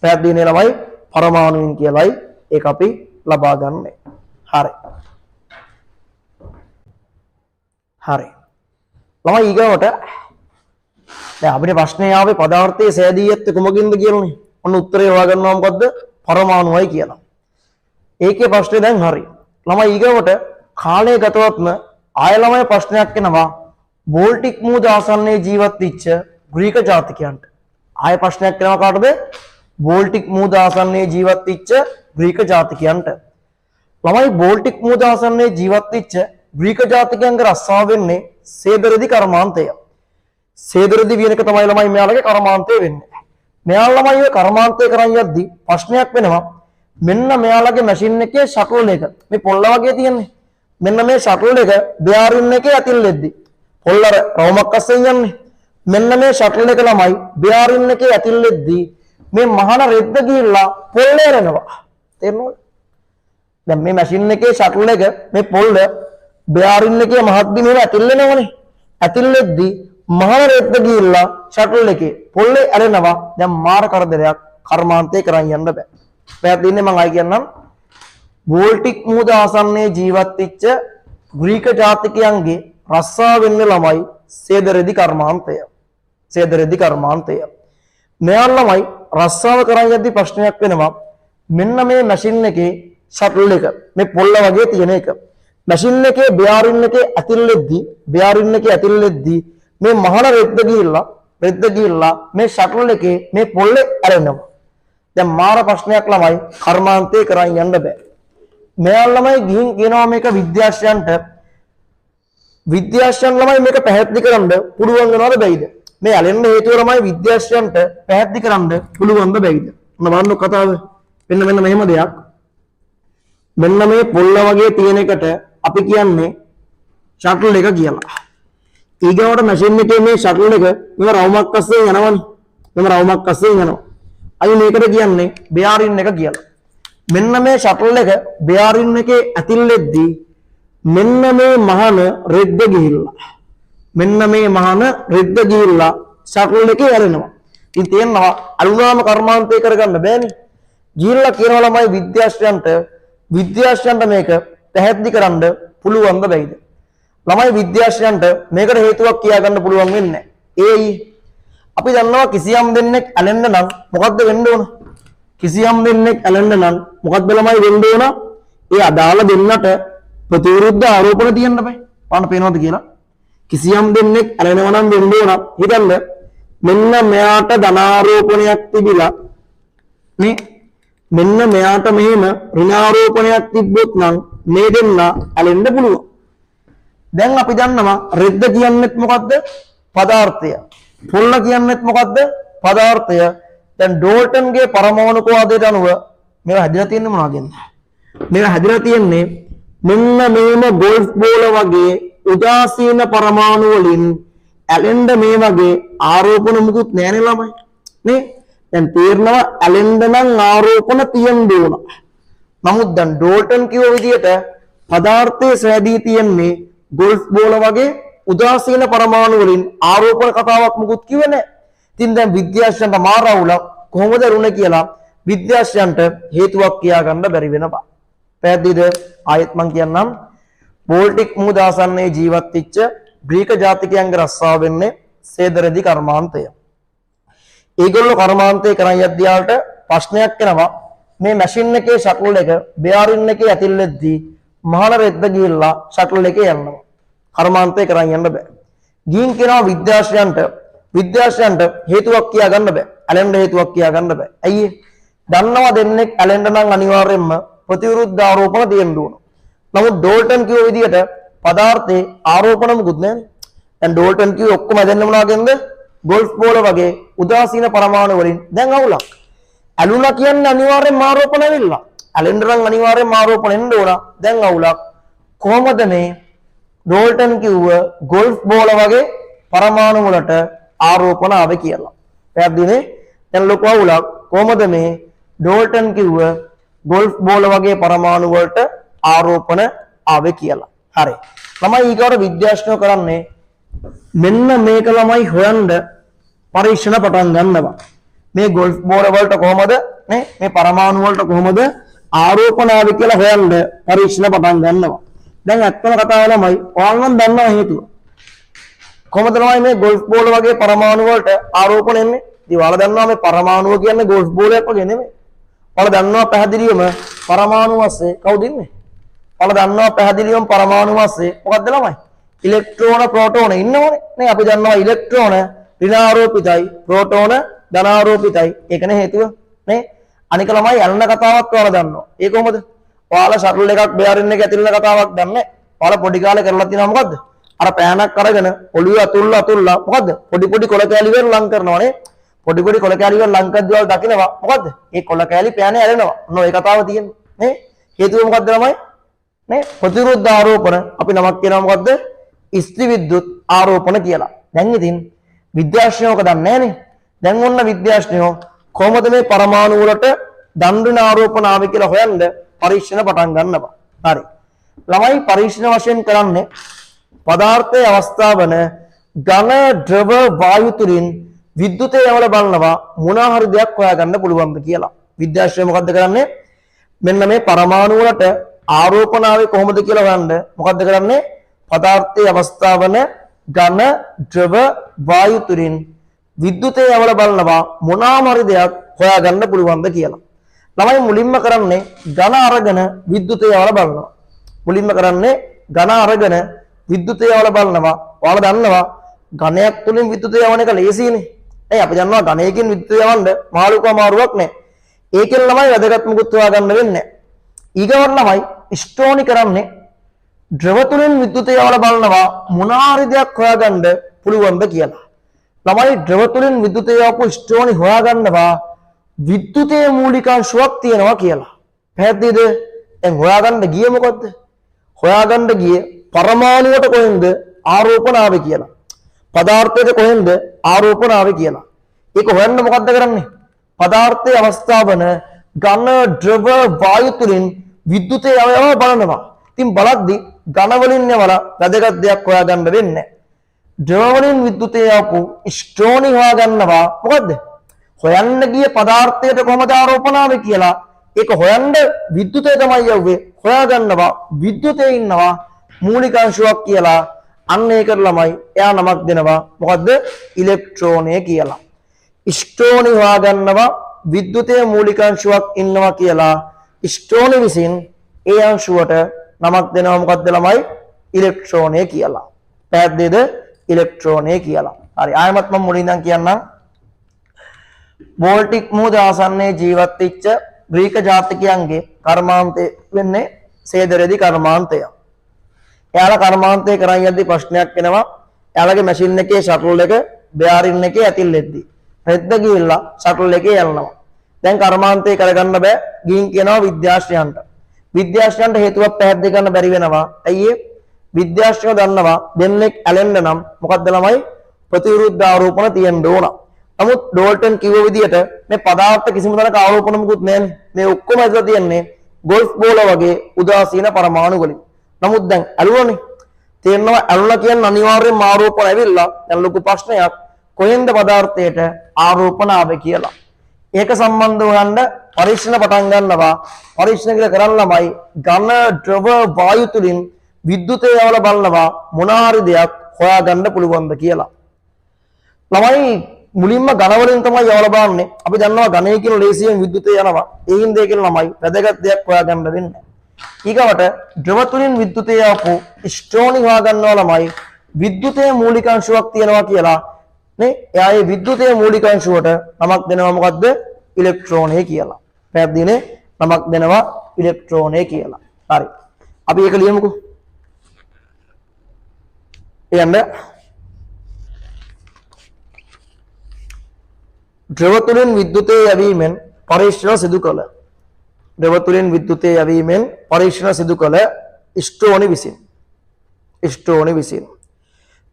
පැහැදිලිනේ ළමයි? පරමාණුවෙන් කියලායි ඒක අපි ලබා ගන්නෙ. හරි. හරි. ළමයි ඊගවට දැන් අපිට ප්‍රශ්නේ ආවේ පදාර්ථයේ සෑදී ඇත්තේ කොමකින්ද කියලානේ. ඔන්න උත්තරේ හොයාගන්නවා මොකද්ද? පරමාණුවයි කියලා. ඒකේ ප්‍රශ්නේ දැන් හරි. ළමයි ඊගවට කාලය ගතවත්ම ආය ළමයි ප්‍රශ්නයක් එනවා බෝල්ටික් මූද ආසන්නයේ ජීවත් වෙච්ච ග්‍රීක ජාතිකයන්ට. ආය ප්‍රශ්නයක් එනවා කාටද? බෝල්ටික් මූද ආසන්නයේ ජීවත් වෙච්ච ග්‍රීක ජාතිකයන්ට. ළමයි බෝල්ටික් මූද ආසන්නයේ ජීවත් වෙච්ච ග්‍රීක ජාතිකයන්ගේ රස්සාව වෙන්නේ සේදරදි කර්මාන්තය. සේදරදි කියන එක තමයි ළමයි මෙයාලගේ කර්මාන්තය වෙන්නේ. මෙයාලා ළමයි ඔය කර්මාන්තය කරන් යද්දි ප්‍රශ්නයක් වෙනවා. මෙන්න මෙයාලගේ මැෂින් එකේ ෂටල් එක මේ පොල්ල වගේ තියෙන්නේ. මෙන්න මේ ෂටල් එක බෙයාරින් එකේ ඇතිල්ලෙද්දි පොල්ලර රවුමක් අස්සෙන් යන්නේ. මෙන්න මේ ෂටල් එක ළමයි බෙයාරින් එකේ ඇතිල්ලෙද්දි මේ මහන රෙද්ද ගිහිල්ලා පොල්ල එරෙනවා. තේරෙනවද? දැන් මේ මැෂින් එකේ ෂටල් එක මේ පොල්ල බෙයාරින් එකේ මහත්දි මෙහෙම ඇතිල්ලෙනවනේ. ඇතිල්ලෙද්දි මහන රෙද්ද ගිහිල්ලා ෂටල් එකේ පොල්ලේ ඇරෙනවා. දැන් මාර කරදරයක් කර්මාන්තේ කරන් යන්න බෑ. පැහැදිලිනේ මම ආයි කියන්නම්. බෝල්ටික් මූද ආසන්නයේ ජීවත් වෙච්ච ග්‍රීක ජාතිකයන්ගේ රස්සාව වෙන්නේ ළමයි සේදරෙදි කර්මාන්තය. සේදරෙදි කර්මාන්තය. මෙයාලා ළමයි රස්සාව කරන් යද්දි ප්‍රශ්නයක් වෙනවා. මෙන්න මේ මැෂින් එකේ ෂටල් එක මේ පොල්ල වගේ තියෙන එක. මැෂින් එකේ බෙයාරින් එකේ ඇතිල්ලෙද්දි මේ මහන රෙද්ද ගිහිල්ලා මේ ෂටල් එකේ මේ පොල්ලේ ඇරෙනවා. දැන් මාර ප්‍රශ්නයක් ළමයි කර්මාන්තේ කරන් යන්න බෑ. මෙයාලා ළමයි ගිහින් කියනවා මේක විද්‍යාශ්‍රයන් ළමයි මේක පැහැදිලි කරන්න පුළුවන් වෙනවද බැයිද? මේ ඇලෙන්න හේතුව ළමයි විද්‍යාශ්‍රයන්ට පැහැදිලි කරන්න පුළුවන්ද බැයිද? ඔන්න බලන්න කතාව. මෙන්න මෙහෙම දෙයක්. මෙන්න මේ පොල්ල වගේ තියෙන එකට අපි කියන්නේ ෂටල් එක කියලා. ඊගවට මැෂින් එකේ මේ ෂටල් එක මෙව රවුමක් අස්සෙන් යනවා. අයි මේකට කියන්නේ බෙයාරින් එක කියලා. මෙන්න මේ ෂටල් එක බෙයාරින් එකේ ඇතිල්ලෙද්දී මෙන්න මේ මහන රෙද්ද ගිහිල්ලා ෂටල් එකේ ඇරෙනවා. ඉතින් තේරෙනවා අලුනාම කර්මාන්තය කරගන්න බෑනේ. ගිහිල්ලා කියනවා ළමයි විද්‍යාශ්‍රයන්ට මේක පැහැදිලි කරන්න පුළුවන්ද බැයිද? ළමයි විද්‍යාශ්‍රයන්ට මේකට හේතුවක් කියාගන්න පුළුවන් වෙන්නේ නැහැ. අපි දන්නවා කිසියම් දෙන්නෙක් ඇලෙන්න නම් මොකද්ද වෙන්න ඕන? ළමයි වෙන්න ඕන? ඒ අදාළ දෙන්නට ප්‍රතිවිරුද්ධ ආරෝපණ තියන්න බෑ. පාන්න පේනවද කියලා? කිසියම් දෙන්නෙක් ඇලෙනවා නම් වෙන්න ඕන. හිතන්න මෙන්න මෙයාට ධනාරෝපණයක් තිබිලා නේ මෙන්න මෙයාට මෙහෙම ඍණාරෝපණයක් තිබ්බොත් නම් මේ දෙන්න ඇලෙන්න පුළුවන්. දැන් අපි දන්නවා රෙද්ද කියන්නේත් මොකද්ද? පදාර්ථය. පොල්ල කියන්නේත් මොකද්ද? පදාර්ථය. දැන් ඩෝල්ටන්ගේ පරමාණු වාදයට අනුව මේවා හැදිලා තියෙන්නේ මොනවගෙන්ද? මේවා හැදිලා තියෙන්නේ මෙන්න මේම ගෝල්ෆ් බෝල වගේ උදාසීන පරමාණු වලින් ඇලෙන්න මේ වගේ ආරෝපණ මුකුත් නැහැ ළමයි. නේ? දැන් තේරෙනවා ඇලෙන්න නම් ආරෝපණ තියෙන්න ඕන. නමුත් දැන් ඩෝල්ටන් කිව්ව විදිහට පදාර්ථයේ සෑදී තියෙන්නේ ගෝල්ෆ් බෝල වගේ උදාසීන පරමාණු වලින් ආරෝපණ කතාවක් මුකුත් කිව්වේ නැහැ. ඉතින් දැන් විද්‍යාශ්‍රයන්ට මාරවුල කොහොමද රුණ කියලා විද්‍යාශ්‍රයන්ට හේතුවක් කියා ගන්න බැරි වෙනවා. පැහැදිලිද? ආයෙත් මම කියන්නම් බෝල්ටික් මූද ආසන්නයේ ජීවත් වෙච්ච ග්‍රීක ජාතිකයන්ගේ රස්සාව වෙන්නේ සේදරෙදි කර්මාන්තය. ඒගොල්ලෝ කර්මාන්තය කරන් යද්දියාට ප්‍රශ්නයක් එනවා. මේ මැෂින් එකේ ෂටල් එක බෙයාරින් එකේ ඇතිල්ලෙද්දී මහන රෙද්ද ගිහිල්ලා ෂටල් එකේ යනවා. කර්මාන්තය කරන් යන්න බෑ. ගිහින් කියනවා විද්‍යාශ්‍රයන්ට හේතුවක් කියා ගන්න බෑ. ඇලෙන්න හේතුවක් කියා ගන්න බෑ. ඇයි? දන්නවා දෙන්නෙක් ඇලෙන්න නම් අනිවාර්යයෙන්ම ප්‍රතිවිරුද්ධ ආරෝපණ තියෙන්න ඕන. නමුත් ඩෝල්ටන් කිව්ව විදිහට පදාර්ථයේ ආරෝපණ මුකුත් නැහැ. දැන් ඩෝල්ටන් කිව්වේ ඔක්කොම හදන්න මොනවාගෙන්ද? ගෝල්ෆ් බෝල වගේ උදාසීන පරමාණු වලින්. දැන් අවුලක්. ඇලුනා කියන්නේ අනිවාර්යෙන්ම ආරෝපණ වෙilla. ඇලෙන්න නම් අනිවාර්යෙන්ම ආරෝපණ එන්න ඕන. දැන් අවුලක්. කොහොමද මේ ඩෝල්ටන් කිව්ව ගෝල්ෆ් බෝල වගේ පරමාණු වලට ආරෝපණ ආවේ කියලා. පැහැදිලිනේ? දැන් ලොකු අවුලක්. කොහොමද මේ ඩෝල්ටන් කිව්ව ගෝල්ෆ් බෝල වගේ පරමාණු වලට ආරෝපණ ආවේ කියලා. හරි. ළමයි ඊගොඩ විද්‍යාඥයෝ කරන්නේ මෙන්න මේක ළමයි හොයන්න පරීක්ෂණ පටන් ගන්නවා. මේ ගෝල්ෆ් බෝල වලට කොහොමද මේ පරමාණු වලට කොහොමද ආරෝපණ ආවේ කියලා හොයන්න පරීක්ෂණ පටන් ගන්නවා. දැන් ඇත්තම කතාව ළමයි ඔයාලා නම් දන්නවා හේතුව. කොහොමද ළමයි මේ ගෝල්ෆ් බෝල වගේ පරමාණු වලට ආරෝපණ එන්නේ? ඉතින් ඔයාලා දන්නවා මේ පරමාණුව කියන්නේ ගෝල්ෆ් බෝලයක් වගේ නෙමෙයි. ඔයාලා දන්නවා පැහැදිලිවම පරමාණු වස්සේ කවුද ඉන්නේ? ඔයාලා දන්නවා පැහැදිලිවම පරමාණු වස්සේ මොකද්ද ළමයි? ඉලෙක්ට්‍රෝන ප්‍රෝටෝන ඉන්නවනේ. නේ අපි දන්නවා ඉලෙක්ට්‍රෝන ඍණාරෝපිතයි, ප්‍රෝටෝන ධනාරෝපිතයි. ඒකනේ හේතුව නේ. අනික ළමයි යන්න කතාවක් ඔයාලා දන්නවා. ඒ කොහොමද? ඔයාලා ෂටල් එකක් බෙයාරින් එක ඇතුළේ කතාවක් දන්නේ. ඔයාලා පොඩි කාලේ කරලා තියෙනවා මොකද්ද? අර පෑනක් අරගෙන ඔළුවේ අතුල්ලා මොකද්ද? පොඩි කොළ කෑලි වල ලං කරනවානේ. පොඩි කොළ කෑලි වල ලං කරද්දී දකින්නවා මොකද්ද? ඒ කොළ කෑලි පෑනේ ඇලෙනවා. ඔන්න ඔය කතාව තියෙන්නේ. නේ? හේතුව මොකද්ද ළමයි? නේ? ප්‍රතිවිරුද්ධ ආරෝපණ අපි නමක් කියනවා මොකද්ද? ස්ත්‍රී විද්‍යුත් ආරෝපණ කියලා. දැන් ඉතින් විද්‍යාඥයෝක දන්නේ නැහනේ. දැන් ඔන්න විද්‍යාඥයෝ කොහොමද මේ පරමාණු වලට දණ්ඩන ආරෝපණ ආවේ කියලා හොයන්න පරීක්ෂණ පටන් ගන්නවා. හරි. ළමයි පරීක්ෂණ වශයෙන් කරන්නේ පදාර්ථයේ අවස්ථාව වන ඝන ද්‍රව වායු තුලින් විද්‍යුතය යවල බලනවා මොනවා හරි දෙයක් හොයාගන්න පුළුවන්ද කියලා. විද්‍යාඥයෝ මොකද්ද කරන්නේ? මෙන්න මේ පරමාණු වලට ආරෝපණ ආවේ කොහොමද කියලා හොයන්න මොකද්ද කරන්නේ? පදාර්ථයේ අවස්ථාව වන ඝන ද්‍රව වායු තුලින් විද්‍යුතය යවල බලනවා මොනවාම හරි දෙයක් හොයාගන්න පුළුවන්ද කියලා. ළමයි මුලින්ම කරන්නේ ඝන අරගෙන විද්‍යුතය යවල බලනවා. මුලින්ම කරන්නේ ඝන අරගෙන විද්‍යුතය යවල බලනවා. ඔයාලා දන්නවා ඝනයක් තුලින් විද්‍යුතය යවන එක ලේසියිනේ. අපි දන්නවා ඝනයකින් විද්‍යුතය යවන්න මාරුවක් නැහැ. ඒකෙන් ළමයි වැදගත් මුකුත් හොයාගන්න වෙන්නේ නැහැ. ඊගොල්ලෝ ළමයි ස්ටෝනි කරන්නේ ද්‍රව තුලින් විද්‍යුතය යවල බලනවා මොනවා හරි දෙයක් හොයාගන්න පුළුවන්ද කියලා. ළමයි ද්‍රව තුලින් විද්‍යුතය යවපු ස්ටෝනි හොයාගන්නවා විද්‍යුතයේ මූලිකාංශයක් තියෙනවා කියලා. පැහැදිලිද? දැන් හොයාගන්න ගියේ මොකද්ද? හොයාගන්න ගියේ පරමාණුවට කොහෙන්ද ආරෝපණ ආවේ කියලා. පදාර්ථයට කොහෙන්ද ආරෝපණ ආවේ කියලා. ඒක හොයන්න මොකද්ද කරන්නේ? පදාර්ථයේ අවස්ථාව වන ඝන ද්‍රව වායු තුලින් විද්‍යුතය යවව බලනවා. ඉතින් බලද්දි ඝන වලින් යවලා වැදගත් දෙයක් හොයාගන්න වෙන්නේ. ද්‍රව වලින් විද්‍යුතය යවපු ස්ටෝනි හොයාගන්නවා මොකද්ද? හොයන්න ගිය පදාර්ථයට කොහොමද ආරෝපණ ආවේ කියලා. ඒක හොයන්න විද්‍යුතය තමයි යවුවේ. හොයාගන්නවා විද්‍යුතේ ඉන්නවා මූලිකාංශයක් කියලා. අන්න ඒකට ළමයි එයා නමක් දෙනවා මොකද්ද? ඉලෙක්ට්‍රෝනය කියලා. ස්ටෝනි හොයාගන්නවා විද්‍යුතයේ මූලිකාංශයක් ඉන්නවා කියලා. ස්ටෝනි විසින් ඒ අංශුවට නමක් දෙනවා මොකද්ද ළමයි? ඉලෙක්ට්‍රෝනය කියලා. පැහැදිලිද? ඉලෙක්ට්‍රෝනය කියලා. හරි ආයෙමත් මම මුලින් ඉඳන් කියන්නම්. බෝල්ටික් මුහුද ආසන්නයේ ජීවත් වෙච්ච ග්‍රීක ජාතිකයන්ගේ කර්මාන්තය වෙන්නේ සේදරෙදි කර්මාන්තය. එයාලා කර්මාන්තය කරන් යද්දි ප්‍රශ්නයක් එනවා. එයාලගේ මැෂින් එකේ ෂටල් එක බෙයාරින් එකේ ඇතිල්ලෙද්දි රෙද්ද ගිහිල්ලා ෂටල් එකේ යනවා. දැන් කර්මාන්තය කරගන්න බෑ. ගිහින් කියනවා විද්‍යාඥයන්ට. විද්‍යාඥයන්ට හේතුවක් පැහැදිලි කරන්න බැරි වෙනවා. ඇයි ඒ? විද්‍යාඥයෝ දන්නවා දෙන්නෙක් ඇලෙන්න නම් මොකද්ද ළමයි? ප්‍රතිවිරුද්ධ ආරෝපණ තියෙන්න ඕන. නමුත් ඩෝල්ටන් කිව්ව විදිහට මේ පදාර්ථ කිසිම තැනක ආරෝපණ මුකුත් නැහැ. මේ ඔක්කොම ඇදලා තියන්නේ ගෝල්ෆ් බෝල වගේ උදාසීන පරමාණු වලින්. නමුත් දැන් ඇලුවනේ. තේරෙනවා ඇලුලා කියන්නේ අනිවාර්යෙන්ම ආරෝපණ ඇවිල්ලා. දැන් ලොකු ප්‍රශ්නයක් කොහෙන්ද පදාර්ථයට ආරෝපණ ආවේ කියලා. ඒක සම්බන්ධව හොයන්න පරීක්ෂණ පටන් ගන්නවා. පරීක්ෂණ කියලා කරන්න ළමයි ඝන ද්‍රව වායු තුලින් විද්‍යුතය යවල බලනවා මොනවා හරි දෙයක් හොයාගන්න පුළුවන්ද කියලා. ළමයි මුලින්ම ඝන වලින් තමයි යවල බලන්නේ. අපි දන්නවා ඝනය කියන ලේසියෙන් විද්‍යුතය යනවා. ඒ හින්දා කියලා ළමයි වැදගත් දෙයක් හොයාගන්න වෙන්නේ. ඊගවට ද්‍රව තුලින් විද්‍යුතය යවපු ස්ටෝනි හොයාගන්නවා ළමයි විද්‍යුතයේ මූලිකාංශයක් තියෙනවා කියලා. නේ? එයා ඒ විද්‍යුතයේ මූලිකාංශුවට නමක් දෙනවා මොකද්ද? ඉලෙක්ට්‍රෝනය කියලා. පැහැදිලිනේ? නමක් දෙනවා ඉලෙක්ට්‍රෝනය කියලා. හරි. අපි ඒක ලියමුකෝ. එයන්න ද්‍රව තුලින් විද්‍යුතයේ යැවීමෙන් පරීක්ෂණ සිදු කළ ද්‍රව තුලින් විද්‍යුතයේ යැවීමෙන් පරීක්ෂණ සිදු කළ ස්ටෝනි විසින්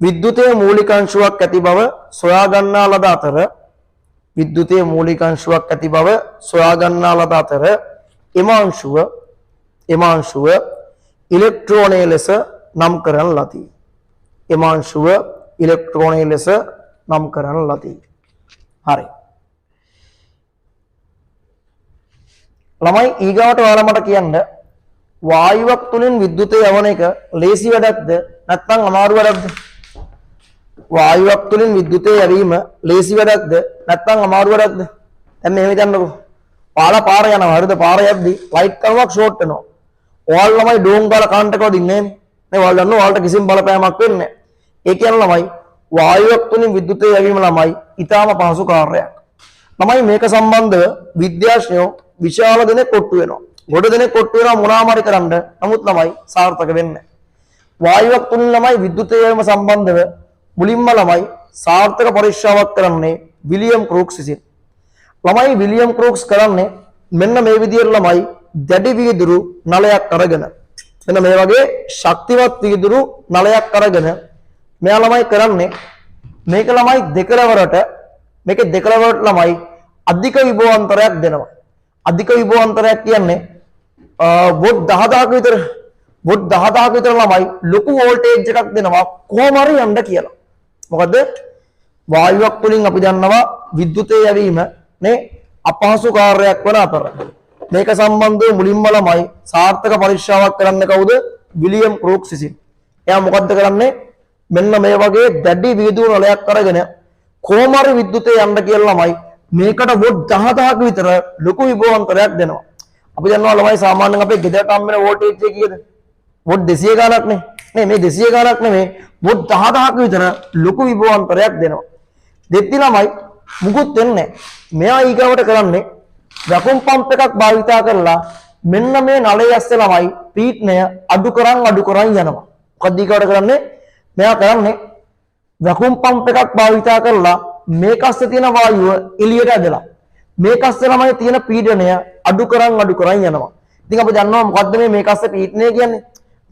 විද්‍යුතයේ මූලික අංශුවක් ඇති බව සොයා ගන්නා ලද අතර විද්‍යුතයේ මූලික අංශුවක් ඇති බව සොයා ගන්නා ලද අතර එම අංශුව ඉලෙක්ට්‍රෝනය ලෙස නම් කරන ලදී. එම අංශුව ඉලෙක්ට්‍රෝනය ලෙස නම් කරන ලදී. හරි. ළමයි ඊගාවට ඔයාලා මට කියන්න වායුවක් තුලින් විද්‍යුතය යවන එක ලේසි වැඩක්ද නැත්නම් අමාරු වැඩක්ද? වායුවක් තුලින් විද්‍යුතය යැවීම ලේසි වැඩක්ද නැත්නම් අමාරු වැඩක්ද? දැන් මෙහෙම හිතන්නකෝ. ඔයාලා පාර යනවා. හරිද? පාර යද්දි ලයිට් කරුවක් ෂෝට් වෙනවා. ඔයාලා ළමයි ඩෝන් ගාලා කන්ට එකව දින්නේ නේ. නේ ඔයාලා දන්නවා ඔයාලට කිසිම බලපෑමක් වෙන්නේ නැහැ. ඒ කියන්නේ ළමයි වායුවක් තුලින් විද්‍යුතය යැවීම ළමයි ඊටාම පහසු කාර්යයක්. ළමයි මේක සම්බන්ධව විද්‍යාඥයෝ විශාල දෙනෙක් කොට්ටු වෙනවා. ගොඩ දෙනෙක් කොට්ටු වෙනවා මොනවාමාරි කරන්න. නමුත් ළමයි සාර්ථක වෙන්නේ නැහැ. වායුවක් තුලින් ළමයි විද්‍යුතය යැවීම සම්බන්ධව මුලින්ම ළමයි සාර්ථක පරීක්ෂාවක් කරන්නේ විලියම් ක්‍රූක්ස් විසින්. ළමයි විලියම් ක්‍රූක්ස් කරන්නේ මෙන්න මේ විදිහට ළමයි දැඩි වීදුරු නලයක් අරගෙන මෙන්න මේ වගේ ශක්තිමත් වීදුරු නලයක් අරගෙන මෙයා ළමයි කරන්නේ මේක ළමයි මේක දෙකලවරට ළමයි අධික විභවාන්තරයක් දෙනවා. අධික විභවාන්තරයක් කියන්නේ වොට් 10000ක විතර ළමයි ලොකු වෝල්ටේජ් එකක් දෙනවා කොහොම හරි යන්න කියලා. මොකද වායුවක් තුලින් අපි දන්නවා විද්‍යුතය යැවීම නේ අපහසු කාර්යයක් වන අතර මේක සම්බන්ධව මුලින්ම ළමයි සාර්ථක පරීක්ෂාවක් කරන්න කවුද? විලියම් ක්‍රූක්ස් විසින්. එයා මොකද්ද කරන්නේ? මෙන්න මේ වගේ දැඩි වීදුරු නලයක් අරගෙන කොහොම හරි විද්‍යුතය යන්න කියලා ළමයි මේකට වොට් 10000ක විතර ලොකු විභවාන්තරයක් දෙනවා. අපි දන්නවා ළමයි සාමාන්‍යයෙන් අපේ ගෙදරට හම්බ වෙන වෝල්ටේජ් එක කීයද? වොට් 200 ගාණක් නේ. නේ මේ 200 ගාණක් නෙමෙයි වොට් 10000ක විතර ලොකු විභවාන්තරයක් දෙනවා. දෙත්ති ළමයි මුකුත් වෙන්නේ නැහැ. මෙයා ඊගාවට කරන්නේ වැකුම් පම්ප් එකක් භාවිතා කරලා මෙන්න මේ නලයේ ඇස්සේ ළමයි පීඩනය අඩු කරන් යනවා. මොකද ඊගාවට කරන්නේ මෙයා කරන්නේ වැකුම් පම්ප් එකක් භාවිතා කරලා මේක අස්සේ තියෙන වායුව එළියට ඇදලා මේක අස්සේ ළමයි තියෙන පීඩනය අඩු කරන් යනවා. ඉතින් අපි දන්නවා මොකද්ද මේක අස්සේ පීඩනය කියන්නේ?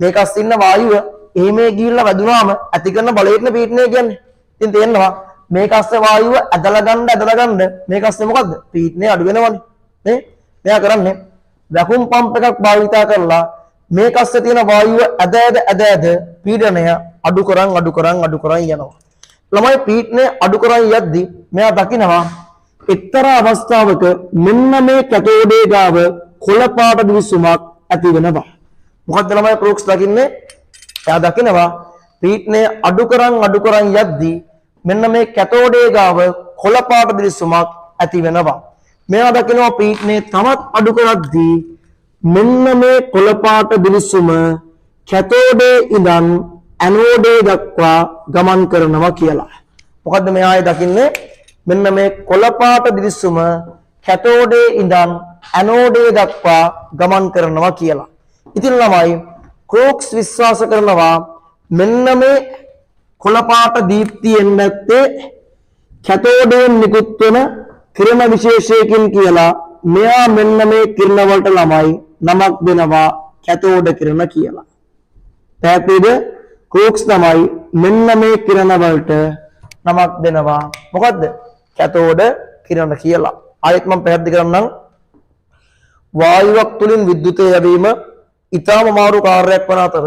මේක අස්සේ ඉන්න වායුව එහෙමේ ගිහිල්ලා වැදුනාම ඇති කරන බලයෙන් පීඩනය කියන්නේ. ඉතින් තේරෙනවා මේක අස්සේ වායුව ඇදලා ගන්න මේක අස්සේ මොකද්ද? පීඩනය අඩු වෙනවනේ. නේ? මෙයා කරන්නේ වැකුම් පම්ප් එකක් භාවිතා කරලා මේක අස්සේ තියෙන වායුව ඇද පීඩනය අඩු කරන් යනවා. ළමයි පීඩනය අඩු කරන් යද්දි මෙයා දකිනවා එක්තරා අවස්ථාවක මෙන්න මේ කැතෝඩේ ගාව කොළ පාට දිවිසුමක් ඇති වෙනවා. මොකද්ද ළමයි ක්‍රූක්ස් දකින්නේ? එයා දකිනවා පීඩනය අඩු කරන් යද්දි මෙන්න මේ කැතෝඩේ ගාව කොළ පාට දිවිසුමක් ඇති වෙනවා. මෙයා දකිනවා පීඩනය තවත් අඩු කරද්දී මෙන්න මේ කොළ පාට දිවිසුම කැතෝඩේ ඉඳන් ඇනෝඩේ දක්වා ගමන් කරනවා කියලා. මොකද්ද මෙයා දකින්නේ? මෙන්න මේ කොළ පාට දිවිසුම කැතෝඩේ ඉඳන් ඇනෝඩේ දක්වා ගමන් කරනවා කියලා. ඉතින් ළමයි ක්‍රූක්ස් විශ්වාස කරනවා මෙන්න මේ කොළ පාට දීප්තියෙන් නැත්තේ කැතෝඩයෙන් නිකුත් වෙන කිරණ විශේෂයකින් කියලා මෙයා මෙන්න මේ කිරණ වලට ළමයි නමක් දෙනවා කැතෝඩ කිරණ කියලා. පැහැදිලිද? ක්‍රූක්ස් තමයි මෙන්න මේ කිරණ වලට නමක් දෙනවා මොකද්ද? කැතෝඩ කිරණ කියලා. ආයෙත් මම පැහැදිලි කරන්නම්. වායුවක් තුලින් විද්‍යුතය යැවීම ඊටම අමාරු කාර්යයක් වන අතර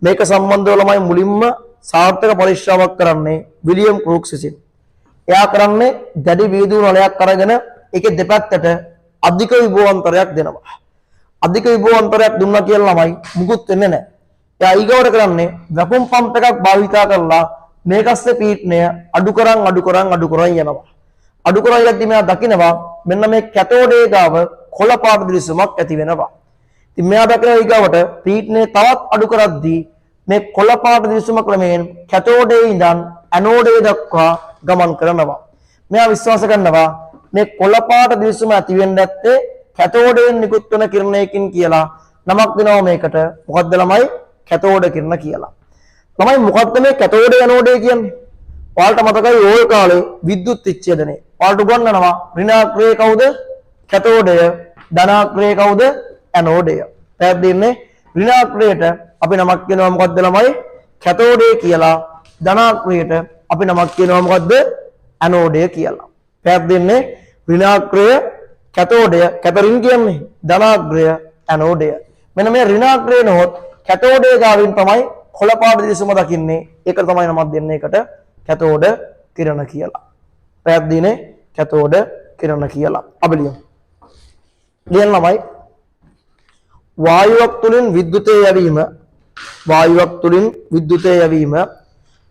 මේක සම්බන්ධව ළමයි මුලින්ම සාර්ථක පරීක්ෂාවක් කරන්නේ විලියම් ක්‍රූක්ස් විසින්. එයා කරන්නේ දැඩි වීදුරු නලයක් අරගෙන ඒකේ දෙපැත්තට අධික විභවාන්තරයක් දෙනවා. අධික විභවාන්තරයක් දුන්නා කියලා ළමයි මුකුත් වෙන්නේ නැහැ. එයා ඊගොඩ කරන්නේ වැකුම් පම්ප් එකක් භාවිතා කරලා මේක අස්සේ පීඩනය අඩු කරන් යනවා. අඩු කරන් යද්දි මෙයා දකිනවා මෙන්න මේ කැතෝඩේ ගාව කොළ පාට දිලිසුමක් ඇති වෙනවා. ඉතින් මෙයා දකිනවා ඊගවට පීඩනය තවත් අඩු කරද්දී මේ කොළ පාට දිලිසුම ක්‍රමයෙන් කැතෝඩේ ඉඳන් ඇනෝඩේ දක්වා ගමන් කරනවා. මෙයා විශ්වාස කරනවා මේ කොළ පාට දිලිසුම ඇති වෙන්නේ නැත්තේ කැතෝඩයෙන් නිකුත් වෙන කිරණයකින් කියලා නමක් දෙනවා මේකට. මොකක්ද ළමයි? කැතෝඩ කිරණ කියලා. ළමයි මොකක්ද මේ කැතෝඩ ඇනෝඩය කියන්නේ? ඔයාලට මතකයි ඕල් කාලේ විද්‍යුත් විච්ඡේදනයේ. ඔයාලට උගන්වනවා ඍණාග්‍රය කවුද? කැතෝඩය. ධනාග්‍රය කවුද? ඇනෝඩය. පැහැදිලිනේ? ඍණාග්‍රයට අපි නමක් කියනවා මොකක්ද ළමයි? කැතෝඩය කියලා. ධනාග්‍රයට අපි නමක් කියනවා මොකද්ද? ඇනෝඩය කියලා. පැහැදිලිනේ? ඍණාග්‍රය කැතෝඩය, කැතරින් කියන්නේ ධනාග්‍රය, ඇනෝඩය. මෙන්න මේ ඍණාග්‍රය නෝත් කැතෝඩය ගාවින් තමයි කොළපාට දිලිසුම දකින්නේ. ඒක තමයි නමක් දෙන්නේ එකට කැතෝඩ කිරණ කියලා. පැහැදිලිනේ? කැතෝඩ කිරණ කියලා. අපි ලියමු. ලියන්න ළමයි. වායුවක් තුලින් විද්‍යුතය යැවීම, වායුවක් තුලින් විද්‍යුතය යැවීම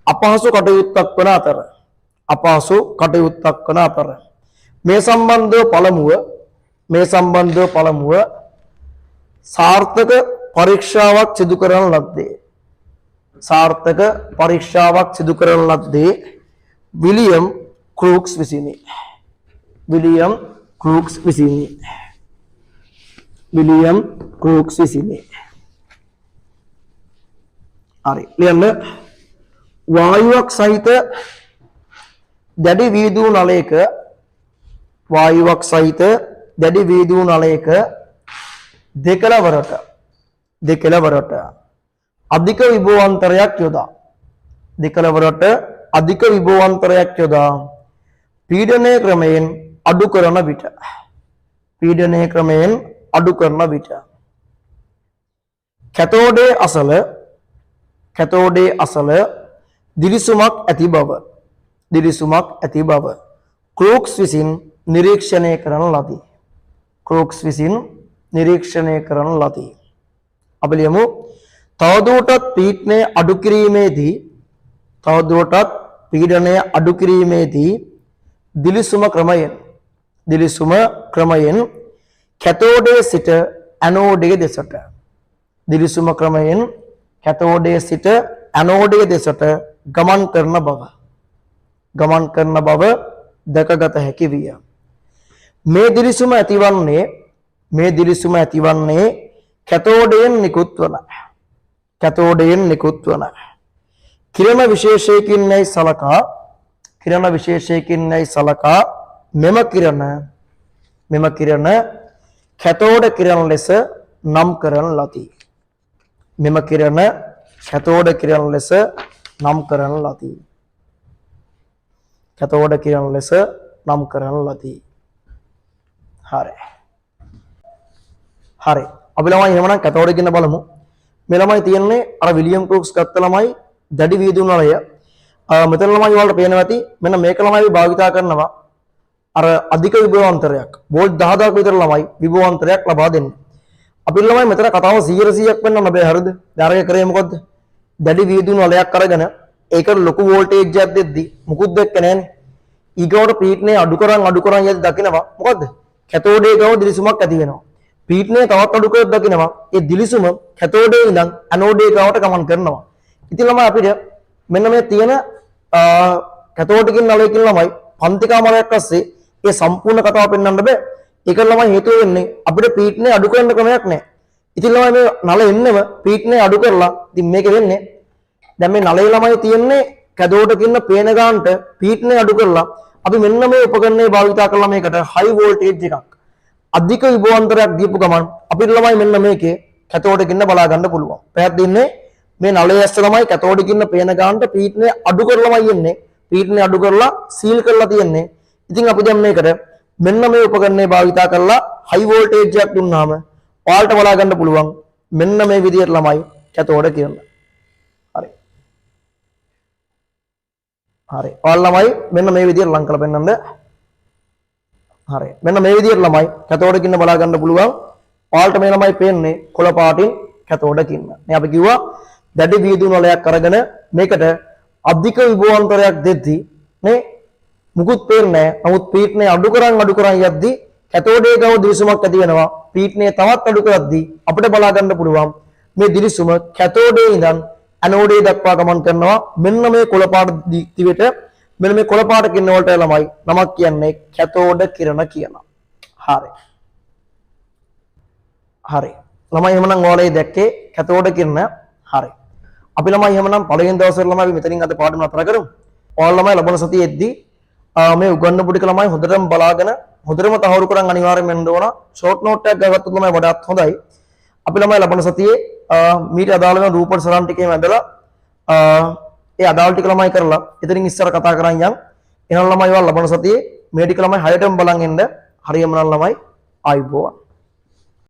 අපහසු කටයුත්තක් වන අතර, අපහසු කටයුත්තක් වන අතර මේ සම්බන්ධව පළමුව සාර්ථක පරීක්ෂාවක් සිදු කරන ලද්දේ. සාර්ථක පරීක්ෂාවක් සිදු කරන ලද්දේ විලියම් ක්‍රූක්ස් විසිනි. විලියම් ක්‍රූක්ස් විසිනි. විලියම් ක්‍රූක්ස් විසිනි. හරි. ලියන්න. වායුවක් සහිත දැඩි වීදුරු නලයක, වායුවක් සහිත දැඩි වීදුරු නලයක දෙකලවරට අධික විභවාන්තරයක් යොදා, දෙකලවරට අධික විභවාන්තරයක් යොදා පීඩනය ක්‍රමයෙන් අඩු කරන විට, පීඩනය ක්‍රමයෙන් අඩු කරන විට කැතෝඩේ අසල දිලිසුමක් ඇති බව ක්‍රූක්ස් විසින් නිරීක්ෂණය කරන ලදී. ක්‍රූක්ස් විසින් නිරීක්ෂණය කරන ලදී. අපි ලියමු. තවදුරටත් පීඩනය අඩු කිරීමේදී දිලිසුම ක්‍රමයෙන් කැතෝඩේ සිට ඇනෝඩේ දෙසට, දිලිසුම ක්‍රමයෙන් කැතෝඩේ සිට ඇනෝඩේ දෙසට ගමන් කරන බව දැකගත හැකි විය. මේ දිලිසුම ඇතිවන්නේ කැතෝඩයෙන් නිකුත් වන කිරණ විශේෂයකින් සලකා මෙම කිරණ කැතෝඩ කිරණ ලෙස නම් කරන ලදී. මෙම කිරණ කැතෝඩ කිරණ ලෙස නම් කරන ලදී. කැතෝඩ කිරණ ලෙස නම් කරන ලදී. හරි. හරි. අපි ළමයි එහෙමනම් කැතෝඩ කියන බලමු. මේ ළමයි තියන්නේ අර විලියම් ක්‍රූක්ස් ගත්ත ළමයි දැඩි වීදුරු නලය. මෙතන ළමයි වලට පේනවා ඇති මෙන්න මේක ළමයි භාවිතා කරනවා අර අධික විභවාන්තරයක් වෝල්ට් 10000ක් විතර ළමයි විභවාන්තරයක් ලබා දෙන්නේ. අපි ළමයි මෙතන කතාව 100%ක් වෙන්න බෑ හරිද? දැන් කරේ මොකද්ද? දැඩි වීදුරු නලයක් අරගෙන ඒකට ලොකු වෝල්ටේජ් එකක් දෙද්දි මුකුත් දැක්ක නෑනේ. ඊගොඩ පීඩනය අඩු කරන් යද්දි දකිනවා මොකද්ද? කැතෝඩේ ගාව දිලිසුමක් ඇති වෙනවා. පීඩනය තවත් අඩු කරද්දී දකිනවා ඒ දිලිසුම කැතෝඩේ ඉඳන් ඇනෝඩේ ගාවට ගමන් කරනවා. ඉතින් ළමයි අපිට මෙන්න මේ තියෙන කැතෝඩකින් නලයකින් ළමයි පන්ති කාමරයක් ඇස්සේ ඒ සම්පූර්ණ කතාව පෙන්වන්න බෑ. ඒක ළමයි හේතුව වෙන්නේ අපිට පීඩනය අඩු කරන්න ක්‍රමයක් නැහැ. ඉතින් ළමයි මේ නල එන්නම පීඩනය අඩු කරලා ඉතින් මේක වෙන්නේ දැන් මේ නලේ ළමයි තියෙන්නේ කැතෝඩකින් පේන ගන්නට පීඩනය අඩු කරලා අපි මෙන්න මේ උපකරණය භාවිතා කරලා මේකට හයි වෝල්ටේජ් එකක් අධික විභවාන්තරයක් දීපු ගමන් අපිට ළමයි මෙන්න මේකේ කැතෝඩකින් බලා ගන්න පුළුවන්. පැහැදිලිනේ? මේ නලයේ ඇස්ස ළමයි කැතෝඩකින් පේන ගන්නට පීඩනය අඩු කරලාමයි එන්නේ. පීඩනය අඩු කරලා සීල් කරලා තියෙන්නේ. ඉතින් අපි දැන් මේකට මෙන්න මේ උපකරණය භාවිතා කරලා හයි වෝල්ටේජ් එකක් දුන්නාම ඔයාලට බලා ගන්න පුළුවන් මෙන්න මේ විදියට ළමයි කැතෝඩ කියන. හරි. හරි. ඔයාලා ළමයි මෙන්න මේ විදියට ලං කරලා පෙන්නන්න. හරි. මෙන්න මේ විදියට ළමයි කැතෝඩකින් බලා ගන්න පුළුවන්. ඔයාලට මේ ළමයි පේන්නේ කොළ පාටින් කැතෝඩකින්. මේ අපි කිව්වා දැඩි වීදුරු නලයක් අරගෙන මේකට අධික විභවාන්තරයක් දෙද්දී නේ මුකුත් පේන්නේ නැහැ. නමුත් පීඩනය අඩු කරන් යද්දී කැතෝඩේ ගාව දිලිසුමක් ඇති වෙනවා. පීඩනය තවත් අඩු කරද්දී අපිට බලා ගන්න පුළුවන් මේ දිලිසුම කැතෝඩේ ඉඳන් ඇනෝඩේ දක්වා ගමන් කරනවා. මෙන්න මේ කොළ පාට දිවිට මෙන්න මේ කොළ පාට කිරණ වලට ළමයි නමක් කියන්නේ කැතෝඩ කිරණ කියලා. හරි. හරි. ළමයි එහෙමනම් ඔයාලා මේ දැක්කේ කැතෝඩ කිරණ. හරි. අපි ළමයි එහෙමනම් පළවෙනි දවසේ ළමයි අපි මෙතනින් අද පාඩම නතර කරමු. ඔයාලා ළමයි ලබන සතියේදී මේ උගන්වපු ටික ළමයි හොඳටම බලාගෙන හොඳටම තහවුරු කරන් අනිවාර්යෙන් වෙන්න ඕන. ෂෝට් නෝට් එකක් ගත්තොත් ළමයි වඩාත් හොඳයි. අපි ළමයි ලබන සතියේ මීට අදාළ වෙන රූප සරන් ටිකේම ඇදලා ඒ අදාළ ටික ළමයි කරලා එතනින් ඉස්සර කතා කරන් යන්. එහෙනම් ළමයි ඔයාලා ලබන සතියේ මේ ටික ළමයි 6ටම බලන් එන්න. හරියම නම් ළමයි ආයුබෝවන්.